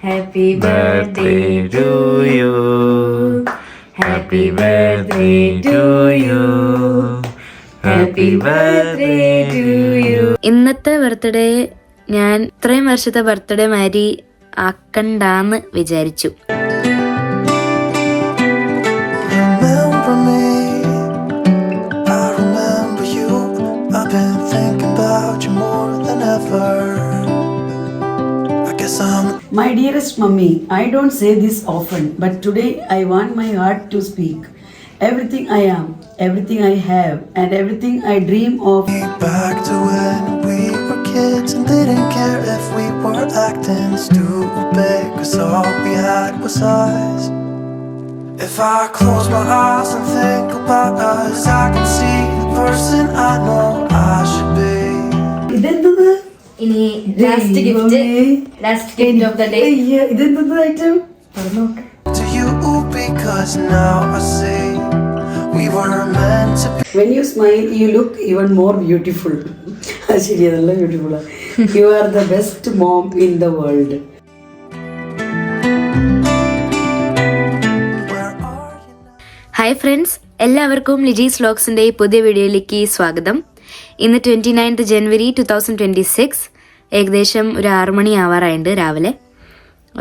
Happy birthday to you. Happy birthday to you. Happy birthday to you. ഇന്നത്തെ birthday ഞാൻ ഇത്രയും വർഷത്തെ birthday മാതിരി ആക്കണ്ടാന്ന് വിചാരിച്ചു. My dearest mummy, I don't say this often, but today I want my heart to speak. Everything I am, everything I have, and everything I dream of. Back to when we were kids and didn't care if we were acting stupid, 'cause all we had was us. If I close my eyes and think about us, I can see the person I know I should be. ഇതെന്ത്? ഇനി last gift of the day. ഇതെന്ത് item? To you because now I see we were meant to be. When you smile, you look even more beautiful. ശരിയാ, നല്ല beautiful. You are the best mom in the world. Hi friends, എല്ലാവർക്കും ലിജീസ് വ്ലോഗ്സിൻ്റെ പുതിയ വീഡിയോയിലേക്ക് സ്വാഗതം. ഇന്ന് 29th January 2026, ഏകദേശം ഒരു 6 മണി ആവാറായിട്ടുണ്ട് രാവിലെ.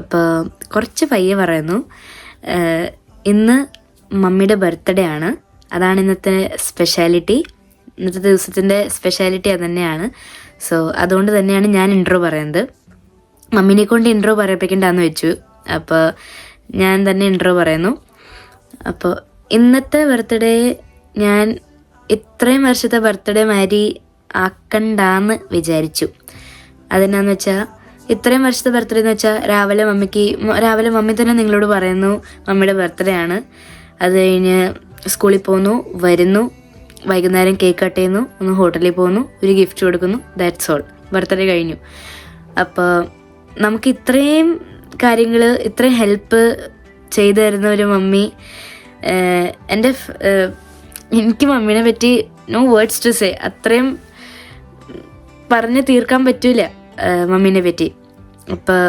അപ്പോൾ കുറച്ച് പയ്യെ പറയുന്നു. ഇന്ന് മമ്മിയുടെ ബർത്ത്ഡേ ആണ്. അതാണ് ഇന്നത്തെ സ്പെഷ്യാലിറ്റി. ഇന്നത്തെ ദിവസത്തിൻ്റെ സ്പെഷ്യാലിറ്റി അത് തന്നെയാണ്. സോ അതുകൊണ്ട് തന്നെയാണ് ഞാൻ ഇൻട്രോ പറയുന്നത്. മമ്മിനെ കൊണ്ട് ഇൻട്രോ പറയിപ്പിക്കണ്ടെന്ന് വെച്ചു. അപ്പോൾ ഞാൻ തന്നെ ഇൻട്രോ പറയുന്നു. അപ്പോൾ ഇന്നത്തെ ബർത്ത്ഡേ ഞാൻ ഇത്രയും വർഷത്തെ ബർത്ത്ഡേ മാതിരി ആക്കണ്ടാന്ന് വിചാരിച്ചു. അതെന്നാന്ന് വെച്ചാൽ, ഇത്രയും വർഷത്തെ ബർത്ത്ഡേ എന്ന് വെച്ചാൽ രാവിലെ മമ്മി തന്നെ നിങ്ങളോട് പറയുന്നു മമ്മിയുടെ ബർത്ത്ഡേ ആണ്. അത് കഴിഞ്ഞ് സ്കൂളിൽ പോകുന്നു, വരുന്നു, വൈകുന്നേരം കേക്ക് കട്ട് ചെയ്യുന്നു, ഒന്ന് ഹോട്ടലിൽ പോകുന്നു, ഒരു ഗിഫ്റ്റ് കൊടുക്കുന്നു, ദാറ്റ്സ് ഓൾ, ബർത്ത്ഡേ കഴിഞ്ഞു. അപ്പോൾ നമുക്ക് ഇത്രയും കാര്യങ്ങൾ, ഇത്രയും ഹെൽപ്പ് ചെയ്തു തരുന്ന ഒരു മമ്മി, എനിക്ക് മമ്മീനെ പറ്റി നോ വേർഡ്സ് ടു സേ. അത്രയും പറഞ്ഞ് തീർക്കാൻ പറ്റൂല മമ്മീനെ പറ്റി. അപ്പോൾ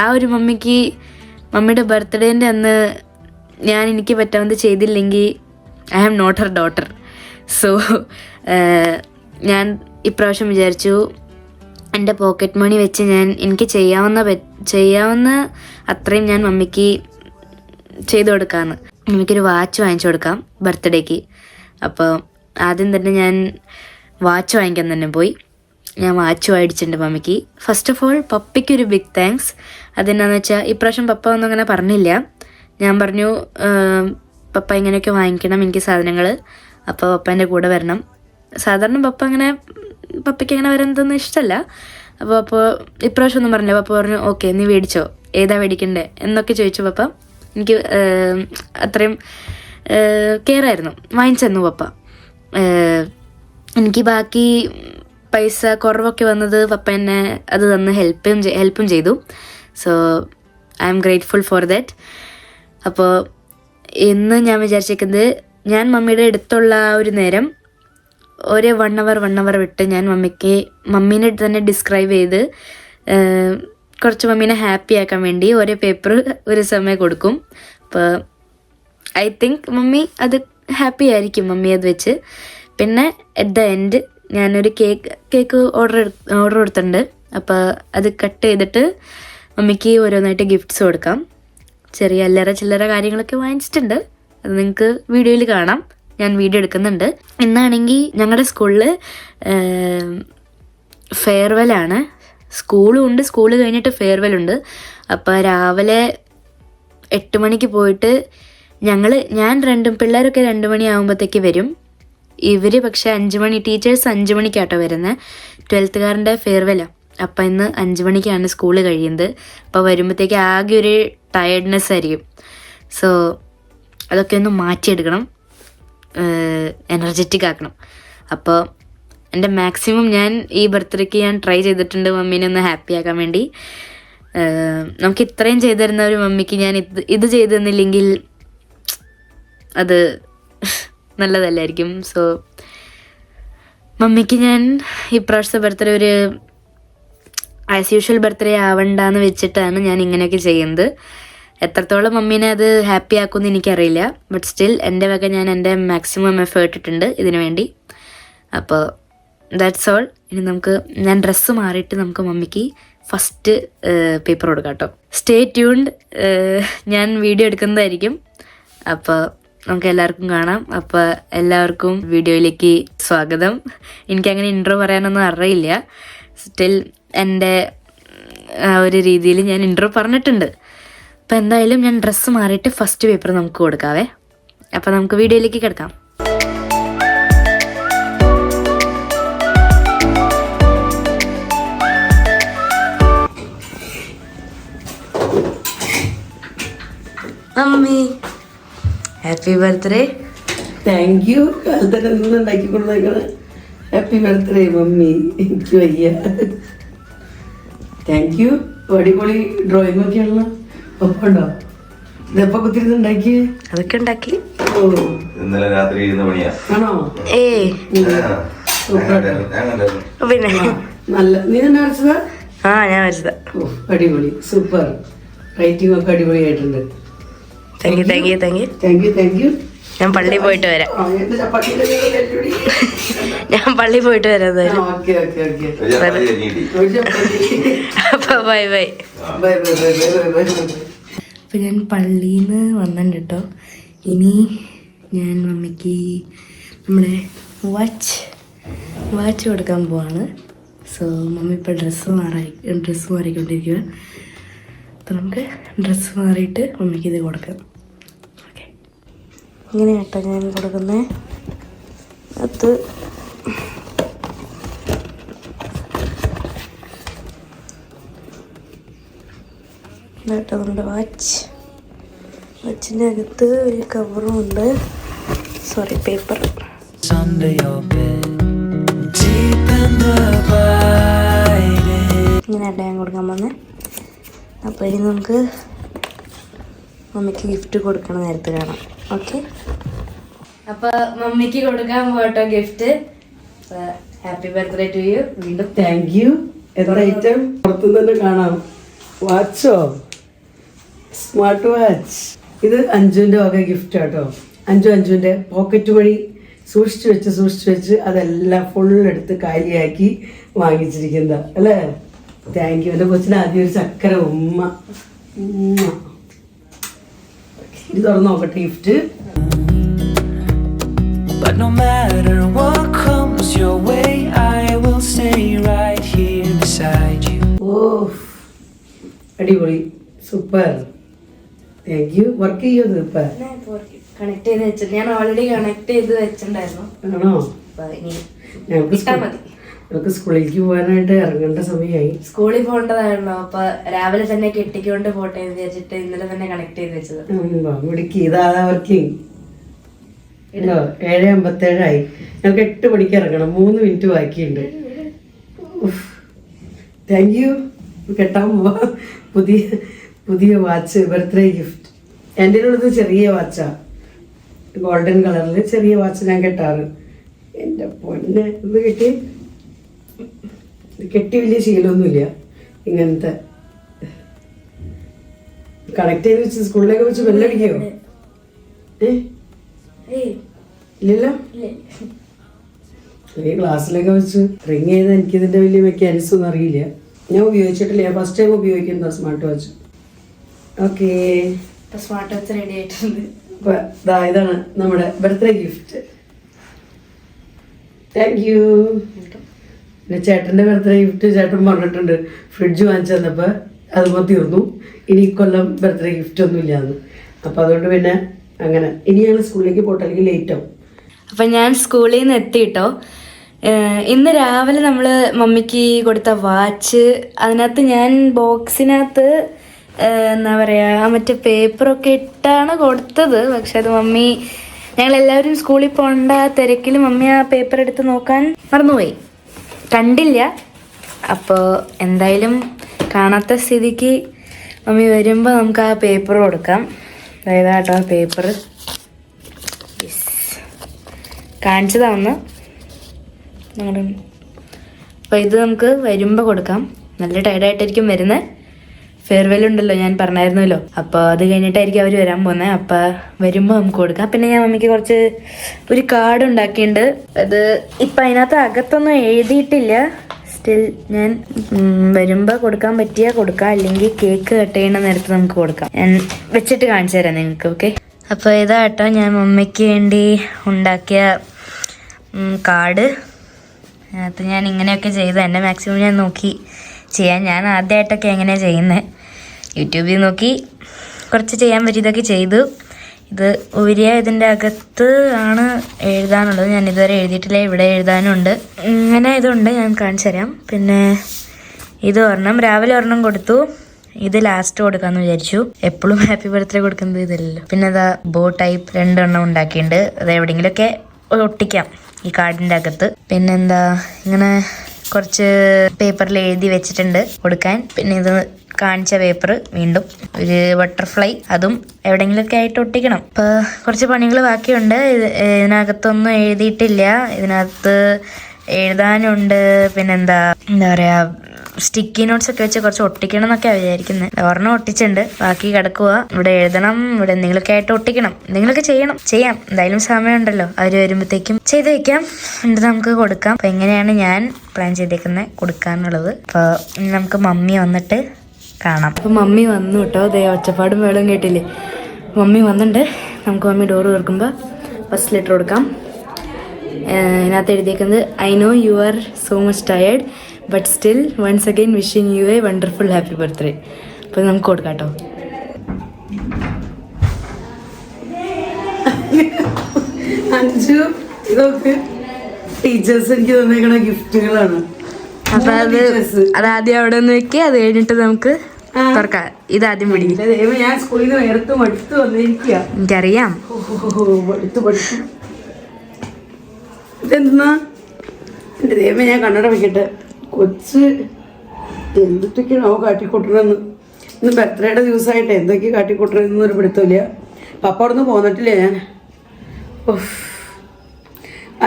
ആ ഒരു മമ്മിക്ക് മമ്മിയുടെ ബർത്ത്ഡേൻ്റെ അന്ന് ഞാൻ എനിക്ക് പറ്റാവുന്നത് ചെയ്തില്ലെങ്കിൽ I am not her daughter. So ഞാൻ ഇപ്രാവശ്യം വിചാരിച്ചു എൻ്റെ പോക്കറ്റ് മണി വെച്ച് എനിക്ക് ചെയ്യാവുന്ന അത്രയും ഞാൻ മമ്മിക്ക് ചെയ്തു കൊടുക്കാമെന്ന്. മമ്മിക്കൊരു വാച്ച് വാങ്ങിച്ചു കൊടുക്കാം ബർത്ത്ഡേക്ക്. അപ്പോൾ ആദ്യം തന്നെ ഞാൻ വാച്ച് വാങ്ങിക്കാൻ തന്നെ പോയി. ഞാൻ വാച്ച് മേടിച്ചിട്ടുണ്ട് മമ്മിക്ക്. ഫസ്റ്റ് ഓഫ് ഓൾ പപ്പയ്ക്കൊരു ബിഗ് താങ്ക്സ്. അതെന്നാന്ന് വെച്ചാൽ ഇപ്രാവശ്യം പപ്പ ഒന്നും അങ്ങനെ പറഞ്ഞില്ല. ഞാൻ പറഞ്ഞു പപ്പ ഇങ്ങനെയൊക്കെ വാങ്ങിക്കണം എനിക്ക് സാധനങ്ങൾ, അപ്പോൾ പപ്പേൻ്റെ കൂടെ വരണം. സാധാരണ പപ്പയ്ക്ക് അങ്ങനെ വരുന്നതൊന്നും ഇഷ്ടമല്ല. അപ്പോൾ ഇപ്രാവശ്യം ഒന്നും പറഞ്ഞില്ല. പപ്പ പറഞ്ഞു ഓക്കെ നീ മേടിച്ചോ, ഏതാ മേടിക്കണ്ടേ എന്നൊക്കെ ചോദിച്ചു. പപ്പ എനിക്ക് അത്രയും കെയർ ആയിരുന്നു, വാങ്ങിച്ചു തന്നു പപ്പ. എനിക്ക് ബാക്കി പൈസ കുറവൊക്കെ വന്നത് പപ്പ എന്നെ അത് തന്ന് ഹെൽപ്പും ചെയ്തു. So I am grateful for that. അപ്പോൾ ഇന്ന് ഞാൻ വിചാരിച്ചിരിക്കുന്നത്, ഞാൻ മമ്മിയുടെ അടുത്തുള്ള ആ ഒരു നേരം ഒരു 1 hour വിട്ട് ഞാൻ മമ്മീനെ തന്നെ ഡിസ്ക്രൈബ് ചെയ്ത് കുറച്ച് മമ്മീനെ ഹാപ്പി ആക്കാൻ വേണ്ടി ഓരോ പേപ്പർ ഒരു സമയം കൊടുക്കും. അപ്പോൾ ഐ തിങ്ക് മമ്മി അത് ഹാപ്പി ആയിരിക്കും മമ്മി അത് വെച്ച്. പിന്നെ അറ്റ് ദ എൻഡ് ഞാനൊരു കേക്ക് ഓർഡർ കൊടുത്തിട്ടുണ്ട്. അപ്പോൾ അത് കട്ട് ചെയ്തിട്ട് മമ്മിക്ക് ഓരോന്നായിട്ട് ഗിഫ്റ്റ്സ് കൊടുക്കാം. ചെറിയ അല്ലറ ചില്ലറ കാര്യങ്ങളൊക്കെ വാങ്ങിച്ചിട്ടുണ്ട്. അത് നിങ്ങൾക്ക് വീഡിയോയിൽ കാണാം, ഞാൻ വീഡിയോ എടുക്കുന്നുണ്ട്. ഇന്നാണെങ്കിൽ ഞങ്ങളുടെ സ്കൂളിൽ ഫെയർവെല്ലാണ്. സ്കൂളും ഉണ്ട്, സ്കൂൾ കഴിഞ്ഞിട്ട് ഫെയർവെൽ ഉണ്ട്. അപ്പോൾ രാവിലെ 8 മണിക്ക് പോയിട്ട് ഞാൻ പിള്ളേരൊക്കെ 2 മണിയാകുമ്പോഴത്തേക്ക് വരും. ഇവർ പക്ഷേ 5 മണി, ടീച്ചേഴ്സ് 5 മണിക്കാട്ടോ വരുന്നത്. 12th ഫെയർവെല്ലാണ്. അപ്പം ഇന്ന് 5 മണിക്കാണ് സ്കൂള് കഴിയുന്നത്. അപ്പോൾ വരുമ്പോഴത്തേക്ക് ആകെ ഒരു ടയർഡ്നെസ് ആയിരിക്കും. സോ അതൊക്കെ ഒന്ന് മാറ്റിയെടുക്കണം, എനർജറ്റിക് ആക്കണം. അപ്പോൾ എൻ്റെ മാക്സിമം ഞാൻ ഈ ബർത്ത്ഡേക്ക് ഞാൻ ട്രൈ ചെയ്തിട്ടുണ്ട് മമ്മീനെ ഒന്ന് ഹാപ്പി ആക്കാൻ വേണ്ടി. നമുക്ക് ഇത്രയും ചെയ്തു തരുന്ന ഒരു മമ്മിക്ക് ഞാൻ ഇത് ചെയ്തു തന്നില്ലെങ്കിൽ അത് നല്ലതല്ലായിരിക്കും. സോ മമ്മിക്ക് ഞാൻ ഇപ്രാവശ്യത്തെ ബർത്ത്ഡേ ഒരു ആസ് യൂഷ്വൽ ബർത്ത്ഡേ ആവണ്ടെന്ന് വെച്ചിട്ടാണ് ഞാൻ ഇങ്ങനെയൊക്കെ ചെയ്യുന്നത്. എത്രത്തോളം മമ്മീനെ അത് ഹാപ്പി ആക്കുമെന്ന് എനിക്കറിയില്ല. ബട്ട് സ്റ്റിൽ എൻ്റെ വക ഞാൻ എൻ്റെ മാക്സിമം എഫേർട്ട് ഇട്ടിട്ടുണ്ട് ഇതിനു വേണ്ടി. അപ്പോൾ ദാറ്റ്സ് ഓൾ. ഇനി ഞാൻ ഡ്രസ്സ് മാറിയിട്ട് നമുക്ക് മമ്മിക്ക് ഫസ്റ്റ് പേപ്പർ കൊടുക്കാം കേട്ടോ. Stay tuned. ഞാൻ വീഡിയോ എടുക്കുന്നതായിരിക്കും. അപ്പോൾ നമുക്ക് എല്ലാവർക്കും കാണാം. അപ്പോൾ എല്ലാവർക്കും വീഡിയോയിലേക്ക് സ്വാഗതം. എനിക്കങ്ങനെ ഇൻട്രോ പറയാനൊന്നും അറിയില്ല. സ്റ്റിൽ എൻ്റെ ആ ഒരു രീതിയിൽ ഞാൻ ഇൻട്രോ പറഞ്ഞിട്ടുണ്ട്. അപ്പോൾ എന്തായാലും ഞാൻ ഡ്രസ്സ് മാറിയിട്ട് ഫസ്റ്റ് പേപ്പർ നമുക്ക് കൊടുക്കാവേ. അപ്പോൾ നമുക്ക് വീഡിയോയിലേക്ക് കിടക്കാം. Mummy happy birthday. Thank you. കാലത്തന്നെ ഉണ്ടാക്കി കൊടുത്തേക്കണ. Happy birthday mummy. എനിക്ക് വയ്യ. Thank you. അടിപൊളി ഡ്രോയിങ് ഒക്കെ ആണല്ലോ. ഒപ്പുണ്ടോ? ഇതെപ്പോ കുത്തിരുന്നുണ്ടാക്കി? അതൊക്കെ ഉണ്ടാക്കി. ഓ ഇന്നലെ രാത്രി 20 മണിയാ. ആണോ? പിന്നെ നല്ല. നീ തന്നെ വരച്ചതാ? ഞാൻ വരച്ചതാ. ഓ അടിപൊളി, സൂപ്പർ. റൈറ്റിംഗ് ഒക്കെ അടിപൊളിയായിട്ടുണ്ട്. Thank you thank you thank you thank you thank you. ഞാൻ പള്ളിയിൽ പോയിട്ട് വരാം. ഞാൻ പള്ളിയിൽ പോയിട്ട് വരാം. Okay okay okay. അപ്പൊ bye bye. Bye bye bye bye bye bye. അപ്പൊ ഞാൻ പള്ളിയിൽ നിന്ന് വന്നിട്ടുണ്ട് കേട്ടോ. ഇനി ഞാൻ മമ്മിക്ക് നമ്മുടെ വാച്ച് കൊടുക്കാൻ പോവാണ്. സോ മമ്മി ഇപ്പോൾ ഡ്രസ്സ് മാറിക്കൊണ്ടിരിക്കുക. അപ്പം നമുക്ക് ഡ്രസ്സ് മാറിയിട്ട് മമ്മിക്ക് ഇത് കൊടുക്കാം. ഓക്കെ, ഇങ്ങനെ കേട്ടോ ഞാൻ കൊടുക്കുന്നത്. അത് കേട്ടോ നമ്മുടെ വാച്ചിൻ്റെ അകത്ത് ഒരു കവറും ഉണ്ട്. Sorry, paper. ഇങ്ങനെയല്ല ഞാൻ കൊടുക്കാൻ പോകുന്നത്. അപ്പോൾ ഇനി നമുക്ക് മമ്മിക്ക് ഗിഫ്റ്റ് കൊടുക്കണ നേരത്തെ കാണാം. ഓക്കെ, അപ്പോൾ മമ്മിക്ക് കൊടുക്കാൻ പോട്ടോ gift. Happy birthday to you. വീണ്ടും താങ്ക് യു. എത്ര ഐറ്റം പുറത്തുനിന്ന് തന്നെ കാണാം. വാച്ചോ? Smart watch. ഇത് അഞ്ജുവിൻ്റെ വക ഗിഫ്റ്റ് കേട്ടോ. അഞ്ജുവിൻ്റെ പോക്കറ്റ് മണി സൂക്ഷിച്ചു വെച്ച് അതെല്ലാം ഫുള്ളെടുത്ത് കാലിയാക്കി വാങ്ങിച്ചിരിക്കുന്നതാ അല്ലേ? Thank you. എൻ്റെ കൊച്ചിന് ആദ്യം ഒരു ചക്കര ഉമ്മ. ഇത് തുറന്ന് നോക്കട്ടെ gift. But no matter what comes your way, I will stay right here beside you. ഓ അടിപൊളി, സൂപ്പർ. Thank you. വർക്ക് ചെയ്യത് ഇപ്പം കണക്ട് ചെയ്ത് വെച്ചിട്ട് ഞാൻ ഓൾറെഡി കണക്ട് ചെയ്ത് വെച്ചിട്ടുണ്ടായിരുന്നു. ആണോ? ഇനി ഞങ്ങൾക്ക് മതി. നമുക്ക് സ്കൂളിലേക്ക് പോകാനായിട്ട് ഇറങ്ങേണ്ട സമയമായി. സ്കൂളിൽ പോകേണ്ടതായിരുന്നു. അപ്പൊ രാവിലെ തന്നെ കെട്ടിക്കൊണ്ട് പോട്ടെ എന്ന് വിചാരിച്ചിട്ട് ഇന്നലെ തന്നെ കണക്ട് ചെയ്ത് വെച്ചത്. ഇവിടേക്ക് ഇതാ വർക്കിംഗ്. 7:57 ഞങ്ങൾക്ക് 8 മണിക്ക് ഇറങ്ങണം. 3 മിനിറ്റ് ബാക്കിയുണ്ട്. Thank you. കെട്ടാൻ പോവാ. പുതിയ വാച്ച്, ബർത്ത്ഡേ ഗിഫ്റ്റ്. എൻ്റെ ഉള്ളത് ചെറിയ വാച്ചാ, ഗോൾഡൻ കളറിൽ ചെറിയ വാച്ച് ഞാൻ കെട്ടാറ്. എൻ്റെ പൊന്നെ, ഇത് കെട്ടി വലിയ ശീലമൊന്നുമില്ല. ഇങ്ങനത്തെ കണക്ട് ചെയ്ത് വെച്ച് സ്കൂളിലേക്ക് വെച്ച് ബെല്ലടിക്കോ? ഇല്ലല്ലോ. ഈ ക്ലാസ്സിലൊക്കെ വെച്ച് റിങ് ചെയ്ത് എനിക്കിതിൻ്റെ വലിയ മെക്കാനിക്സ് ഒന്നും അറിയില്ല. ഞാൻ ഉപയോഗിച്ചിട്ടില്ല. ഞാൻ ഫസ്റ്റ് ടൈം ഉപയോഗിക്കുന്നത് smart watch. Okay, smart watch ready ആയിട്ടുണ്ട്. ഇതാണ് നമ്മുടെ ബർത്ത്ഡേ ഗിഫ്റ്റ്. Thank you. പിന്നെ ചേട്ടൻ്റെ ബർത്ത്ഡേ ഗിഫ്റ്റ് ചേട്ടൻ പറഞ്ഞിട്ടുണ്ട്. ഫ്രിഡ്ജ് വാങ്ങിച്ചു തന്നപ്പോൾ അതുമ്പോൾ തീർന്നു. ഇനി കൊല്ലം ബർത്ത്ഡേ ഗിഫ്റ്റ് ഒന്നും ഇല്ലാന്ന്. അപ്പോൾ അതുകൊണ്ട് പിന്നെ അങ്ങനെ ഇനി ഞങ്ങൾ സ്കൂളിലേക്ക് പോട്ടെ, അല്ലെങ്കിൽ ലേറ്റ് ആവും. അപ്പം ഞാൻ സ്കൂളിൽ നിന്ന് എത്തിയിട്ടോ. ഇന്ന് രാവിലെ നമ്മൾ മമ്മിക്ക് കൊടുത്ത വാച്ച്, അതിനകത്ത് ഞാൻ ബോക്സിനകത്ത് എന്താ പറയുക മറ്റേ പേപ്പറൊക്കെ ഇട്ടാണ് കൊടുത്തത്. പക്ഷെ അത് മമ്മി, ഞങ്ങളെല്ലാവരും സ്കൂളിൽ പോകേണ്ട തിരക്കിൽ മമ്മി ആ പേപ്പർ എടുത്ത് നോക്കാൻ മറന്നുപോയി, കണ്ടില്ല. അപ്പോൾ എന്തായാലും കാണാത്ത സ്ഥിതിക്ക് മമ്മി വരുമ്പോൾ നമുക്ക് ആ പേപ്പർ കൊടുക്കാം. അതായത് കേട്ടോ ആ പേപ്പർ കാണിച്ചതാന്ന്. അപ്പോൾ ഇത് നമുക്ക് വരുമ്പോൾ കൊടുക്കാം. നല്ല ടയർഡായിട്ടായിരിക്കും വരുന്നത്. ഫെയർവെൽ ഉണ്ടല്ലോ, ഞാൻ പറഞ്ഞായിരുന്നല്ലോ. അപ്പോൾ അത് കഴിഞ്ഞിട്ടായിരിക്കും അവർ വരാൻ പോകുന്നത്. അപ്പോൾ വരുമ്പോൾ നമുക്ക് കൊടുക്കാം. പിന്നെ ഞാൻ മമ്മിക്ക് കുറച്ച് ഒരു കാർഡ് ഉണ്ടാക്കിയിട്ടുണ്ട്. അത് ഇപ്പം അതിനകത്ത് അകത്തൊന്നും എഴുതിയിട്ടില്ല. സ്റ്റിൽ ഞാൻ വരുമ്പോൾ കൊടുക്കാൻ പറ്റിയാൽ കൊടുക്കാം, അല്ലെങ്കിൽ കേക്ക് കട്ട് ചെയ്യുന്ന നേരത്ത് നമുക്ക് കൊടുക്കാം. ഞാൻ വെച്ചിട്ട് കാണിച്ചു തരാം നിങ്ങൾക്ക്. ഓക്കെ, അപ്പോൾ ഇതാ കേട്ടോ ഞാൻ മമ്മിക്ക് വേണ്ടി ഉണ്ടാക്കിയ കാർഡ്. അതിനകത്ത് ഞാൻ ഇങ്ങനെയൊക്കെ ചെയ്തു. എൻ്റെ മാക്സിമം ഞാൻ നോക്കി ചെയ്യാൻ. ഞാൻ ആദ്യമായിട്ടൊക്കെ എങ്ങനെയാണ് ചെയ്യുന്നത്, യൂട്യൂബിൽ നോക്കി കുറച്ച് ചെയ്യാൻ പറ്റിയതൊക്കെ ചെയ്തു. ഇത് ഇതിൻ്റെ അകത്ത് ആണ് എഴുതാനുള്ളത്. ഞാൻ ഇതുവരെ എഴുതിയിട്ടില്ല, ഇവിടെ എഴുതാനുണ്ട്. ഇങ്ങനെ ഇതുണ്ട്, ഞാൻ കാണിച്ചു തരാം. പിന്നെ ഇത് രാവിലെ ഒരെണ്ണം കൊടുത്തു. ഇത് ലാസ്റ്റ് കൊടുക്കാമെന്ന് വിചാരിച്ചു. എപ്പോഴും ഹാപ്പി ബർത്ത്ഡേ കൊടുക്കുന്നത് ഇതല്ലല്ലോ. പിന്നെ അതാ ബോ ടൈപ്പ് 2 എണ്ണം ഉണ്ടാക്കിയിട്ടുണ്ട്. അത് എവിടെയെങ്കിലുമൊക്കെ ഒട്ടിക്കാം ഈ കാർഡിൻ്റെ അകത്ത്. പിന്നെന്താ ഇങ്ങനെ കുറച്ച് പേപ്പറിൽ എഴുതി വെച്ചിട്ടുണ്ട് കൊടുക്കാൻ. പിന്നെ ഇത് കാണിച്ച പേപ്പർ വീണ്ടും ഒരു ബട്ടർഫ്ലൈ, അതും എവിടെയെങ്കിലുമൊക്കെ ആയിട്ട് ഒട്ടിക്കണം. അപ്പോൾ കുറച്ച് പണികൾ ബാക്കിയുണ്ട്. ഇതിനകത്തൊന്നും എഴുതിയിട്ടില്ല, ഇതിനകത്ത് എഴുതാനുണ്ട്. പിന്നെന്താ പറയുക, സ്റ്റിക്കി നോട്ട്സ് ഒക്കെ വെച്ച് കുറച്ച് ഒട്ടിക്കണം എന്നൊക്കെ വിചാരിക്കുന്നത്. ഒരെണ്ണം ഒട്ടിച്ചിട്ടുണ്ട്, ബാക്കി കിടക്കുക. ഇവിടെ എഴുതണം, ഇവിടെ എന്തെങ്കിലുമൊക്കെ ആയിട്ട് ഒട്ടിക്കണം, എന്തെങ്കിലുമൊക്കെ ചെയ്യാം. എന്തായാലും സമയമുണ്ടല്ലോ, അവർ വരുമ്പോഴത്തേക്കും ചെയ്ത് വെക്കാം. എന്നിട്ട് നമുക്ക് കൊടുക്കാം. അപ്പം എങ്ങനെയാണ് ഞാൻ പ്ലാൻ ചെയ്തേക്കുന്നത് കൊടുക്കാന്നുള്ളത്. അപ്പോൾ നമുക്ക് മമ്മി വന്നിട്ട് കാണാം. അപ്പം മമ്മി വന്നു കേട്ടോ. അതേ ഒച്ചപ്പാടും വേളം കേട്ടില്ലേ, മമ്മി വന്നിട്ടുണ്ട്. നമുക്ക് മമ്മി ഡോറ് തുറക്കുമ്പോൾ ഫസ്റ്റ് ലെറ്റർ കൊടുക്കാം. ഇതിനകത്ത് എഴുതിയേക്കുന്നത് I know you are so much tired but still once again wishing you a wonderful happy birthday. അപ്പോൾ നമുക്ക് കൊടുക്കാം കേട്ടോ. അഞ്ചു ഇതൊക്കെ ടീച്ചേഴ്സ് എനിക്ക് തന്നേക്കണ ഗിഫ്റ്റുകളാണ്. അപ്പൊ അത് ആദ്യം അവിടെ ഒന്ന് വെക്കുക, അത് കഴിഞ്ഞിട്ട് നമുക്ക് തുറക്കാം. ഇതാദ്യം പിടി. ഞാൻ സ്കൂളിൽ നിന്ന് നേരത്തെ മടുത്ത് വന്നിരിക്കുക. എനിക്കറിയാം. ഇതെന്താ എൻ്റെ ദൈവമേ, ഞാൻ കണ്ണട വെക്കട്ടെ. കൊച്ച് എന്തൊക്കെയാണോ കാട്ടിക്കൂട്ടണമെന്ന്. ഇന്ന് ബർത്ത്ഡേയുടെ ദിവസമായിട്ട് എന്തൊക്കെയാണ് കാട്ടിക്കൂട്ടണമെന്നൊരു പിടുത്തമില്ല. പപ്പ അവിടെ നിന്ന് പോന്നിട്ടില്ല ഞാൻ.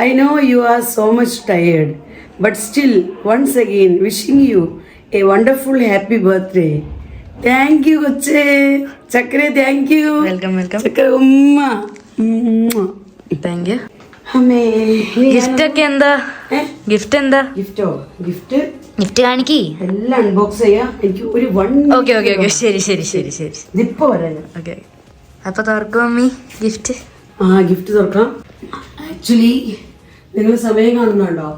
I know you are so much tired but still once again wishing you a wonderful happy birthday. Thank you കൊച്ചേ ചക്കരെ, താങ്ക് യു. Welcome welcome. ചക്കര ഉമ്മ. Thank you. അമ്മേ, ഗിഫ്റ്റ് ഒക്കെ എന്താ? ഗിഫ്റ്റ് എന്താ? ഗിഫ്റ്റ് കാണിക്കി. എല്ലാം അൺബോക്സ് ചെയ്യാം. എനിക്ക് ഒരു ഓക്കെ ശരി. ഇതിപ്പോ വരാൻ. ഓക്കെ, അപ്പൊ തുറക്കും മമ്മി ഗിഫ്റ്റ്. ഗിഫ്റ്റ് തുറക്കാം. ആക്ച്വലി നിങ്ങൾ സമയം കാണുന്നുണ്ടോ?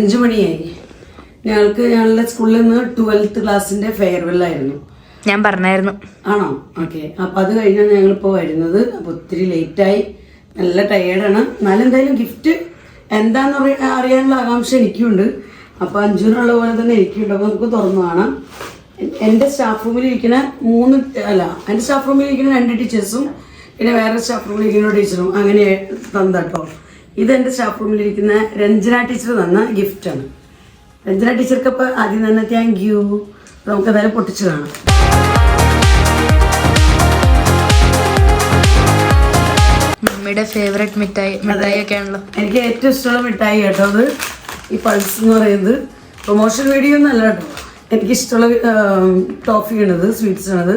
5 മണിയായി. ഞങ്ങളുടെ സ്കൂളിൽ നിന്ന് 12th ക്ലാസ്സിന്റെ ഫെയർവെൽ ആയിരുന്നു. ഞാൻ പറഞ്ഞായിരുന്നു. ആണോ? ഓക്കെ. അപ്പൊ അത് കഴിഞ്ഞാണ് ഞങ്ങളിപ്പോ വരുന്നത്. അപ്പൊ ഒത്തിരി ലേറ്റായി, നല്ല ടയേർഡാണ്. എന്നാലും എന്തായാലും ഗിഫ്റ്റ് എന്താന്ന് അറിയാനുള്ള ആകാംക്ഷ എനിക്കുണ്ട്. അപ്പോൾ അഞ്ചൂനുള്ള പോലെ തന്നെ എനിക്കുണ്ട്. അപ്പോൾ നമുക്ക് തുറന്നു കാണാം. എൻ്റെ സ്റ്റാഫ് റൂമിലിരിക്കുന്ന എൻ്റെ സ്റ്റാഫ് റൂമിലിരിക്കുന്ന 2 ടീച്ചേഴ്സും പിന്നെ വേറെ സ്റ്റാഫ് റൂമിലിരിക്കുന്ന ടീച്ചറും അങ്ങനെ തന്നട്ടോ. ഇത് എൻ്റെ സ്റ്റാഫ് റൂമിലിരിക്കുന്ന രഞ്ജന ടീച്ചർ തന്ന ഗിഫ്റ്റാണ്. രഞ്ജന ടീച്ചർക്ക് അപ്പോൾ ആദ്യം തന്നെ താങ്ക് യു. നമുക്ക് എന്തായാലും പൊട്ടിച്ച് കാണാം. മമ്മിയുടെ ഫേവറേറ്റ് മിഠായി ഒക്കെ ആണല്ലോ. എനിക്ക് ഏറ്റവും ഇഷ്ടമുള്ള മിഠായി കേട്ടോ അത്. ഈ പൾസ് എന്ന് പറയുന്നത് പ്രൊമോഷൻ വീഡിയോ ഒന്നല്ല കേട്ടോ, എനിക്കിഷ്ടമുള്ള ടോഫിയാണിത്, സ്വീറ്റ്സ് ആണത്.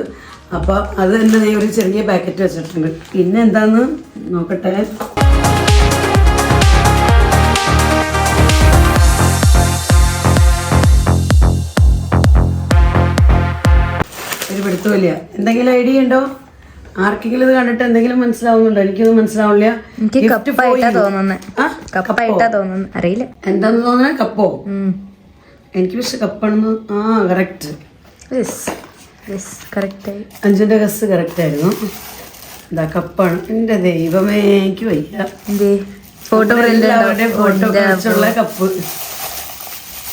അപ്പം അത് തന്നെ ഒരു ചെറിയ പാക്കറ്റ് വെച്ചിട്ടുണ്ട്. പിന്നെ എന്താന്ന് നോക്കട്ടെ. ഒരു പിടുത്തമില്ല. എന്തെങ്കിലും ഐഡിയ ഉണ്ടോ? ആർക്കെങ്കിലും ഇത് കണ്ടിട്ട് എന്തെങ്കിലും മനസ്സിലാവുന്നുണ്ടോ? എനിക്കൊന്നും മനസ്സിലാവില്ല. അറിയില്ല എന്താന്ന് തോന്നുന്നത്. കപ്പോ? എനിക്ക് പക്ഷെ കപ്പാണെന്ന്. കറക്റ്റ്. അഞ്ചിന്റെ ഗസ് കറക്റ്റ് ആയിരുന്നു. എന്താ കപ്പാണ്. എന്റെ ദൈവമേ, എനിക്ക് വയ്യ. ഫോട്ടോ വെച്ചുള്ള കപ്പ്.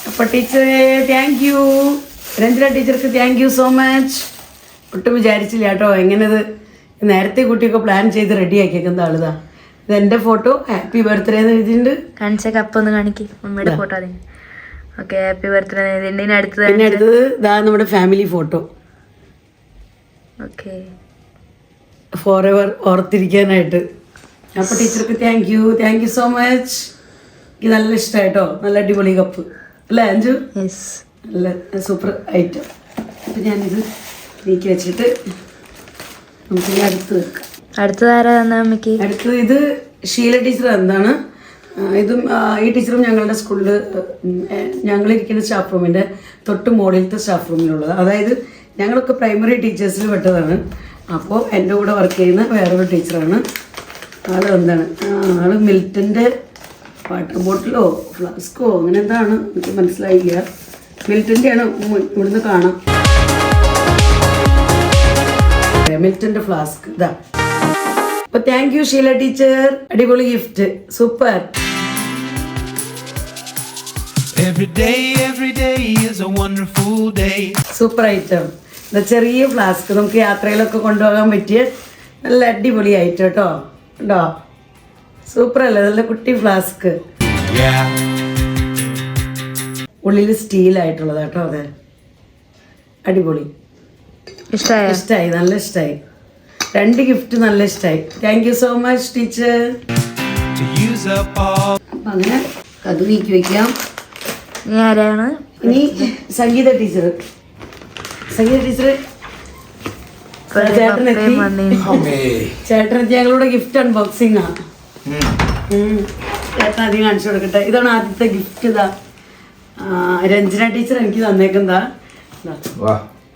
അപ്പൊ ടീച്ചറെ താങ്ക് യു. രഞ്ജന ടീച്ചർക്ക് താങ്ക് യു സോ മച്ച്. ഒട്ടും വിചാരിച്ചില്ല കേട്ടോ എങ്ങനെത് നേരത്തെ കുട്ടിയൊക്കെ പ്ലാൻ ചെയ്ത് റെഡി ആക്കിയേക്കുന്ന ആളിതാ. ഇത് എൻ്റെ ഫോട്ടോ, ഹാപ്പി ബർത്ത്ഡേ എന്ന് എഴുതിയിട്ടുണ്ട്. കാണിച്ച കപ്പ് ഒന്ന് കാണിക്കും മമ്മിയുടെ ഫോട്ടോ. അതെ, ഓക്കെ, ഹാപ്പി ബർത്ത്ഡേ എഴുതിയിട്ടുണ്ട്. പിന്നെ അടുത്തത് ഇതാ നമ്മുടെ family photo. Okay, forever ഓർത്തിരിക്കാനായിട്ട്. അപ്പൊ ടീച്ചർക്ക് താങ്ക് യു സോ മച്ച്. എനിക്ക് നല്ല ഇഷ്ടമായിട്ടോ. നല്ല അടിപൊളി കപ്പ് അല്ലേ അഞ്ചു? നല്ല സൂപ്പർ ഐറ്റം. അപ്പം ഞാനിത് നീക്കി വെച്ചിട്ട് നമുക്ക് ഇനി അടുത്ത് വെക്കാം. അടുത്തതാരാ തന്ന അമ്മയ്ക്ക്? അടുത്തത് ഇത് ഷീല ടീച്ചർ എന്താണ് ഇതും ഈ ടീച്ചറും ഞങ്ങളുടെ സ്കൂളിൽ ഞങ്ങളിരിക്കുന്ന സ്റ്റാഫ് റൂമിൻ്റെ തൊട്ട് മുകളിലത്തെ സ്റ്റാഫ് റൂമിലുള്ളത്. അതായത് ഞങ്ങളൊക്കെ പ്രൈമറി ടീച്ചേഴ്സിൽ പെട്ടതാണ്. അപ്പോൾ എൻ്റെ കൂടെ വർക്ക് ചെയ്യുന്ന വേറൊരു ടീച്ചറാണ്. ആൾ എന്താണ് ആൾ മിൽട്ടൻ്റെ വാട്ടർ ബോട്ടിലോ ഫ്ലാസ്കോ അങ്ങനെ എന്താണ് എനിക്ക് മനസ്സിലായില്ല. മിൽട്ടൻ്റെയാണ് ഇവിടുന്ന് കാണാം. മിൽട്ടൻ്റെ ഫ്ലാസ്ക് ഇതാ. അപ്പോൾ താങ്ക് യു ഷീല ടീച്ചർ. അടിപൊളി gift, super. Every day is a wonderful day. Super item. ഇത് ചെറിയ ഫ്ലാസ്ക് നമുക്ക് യാത്രയിലൊക്കെ കൊണ്ടുപോകാൻ പറ്റിയ നല്ല അടിപൊളി ഐറ്റം കേട്ടോ. ഉണ്ടോ? സൂപ്പർ അല്ലേ? നല്ല കുട്ടി ഫ്ലാസ്ക്. Yeah. ഉള്ളിൽ സ്റ്റീൽ ആയിട്ടുള്ളത് കേട്ടോ. അതെ, അടിപൊളി. ഇഷ്ടമായി, നല്ല ഇഷ്ടമായി. 2 ഗിഫ്റ്റ് നല്ല ഇഷ്ടമായി. Thank you so much teacher. To use up all. അപ്പം അങ്ങനെ അത് നീക്കി വയ്ക്കാം. ഇനി ആരാണ്? ഇനി സംഗീത ടീച്ചർ. ചേട്ടനെത്തി. ചേട്ടനെത്തി ഞങ്ങളുടെ ഗിഫ്റ്റ് അൺബോക്സിംഗ് ആണ്. ചേട്ടൻ അധികം കാണിച്ചു കൊടുക്കട്ടെ. ഇതാണ് ആദ്യത്തെ ഗിഫ്റ്റ്. ഇതാ രഞ്ജന ടീച്ചർ എനിക്ക് തന്നേക്കുന്നതാ.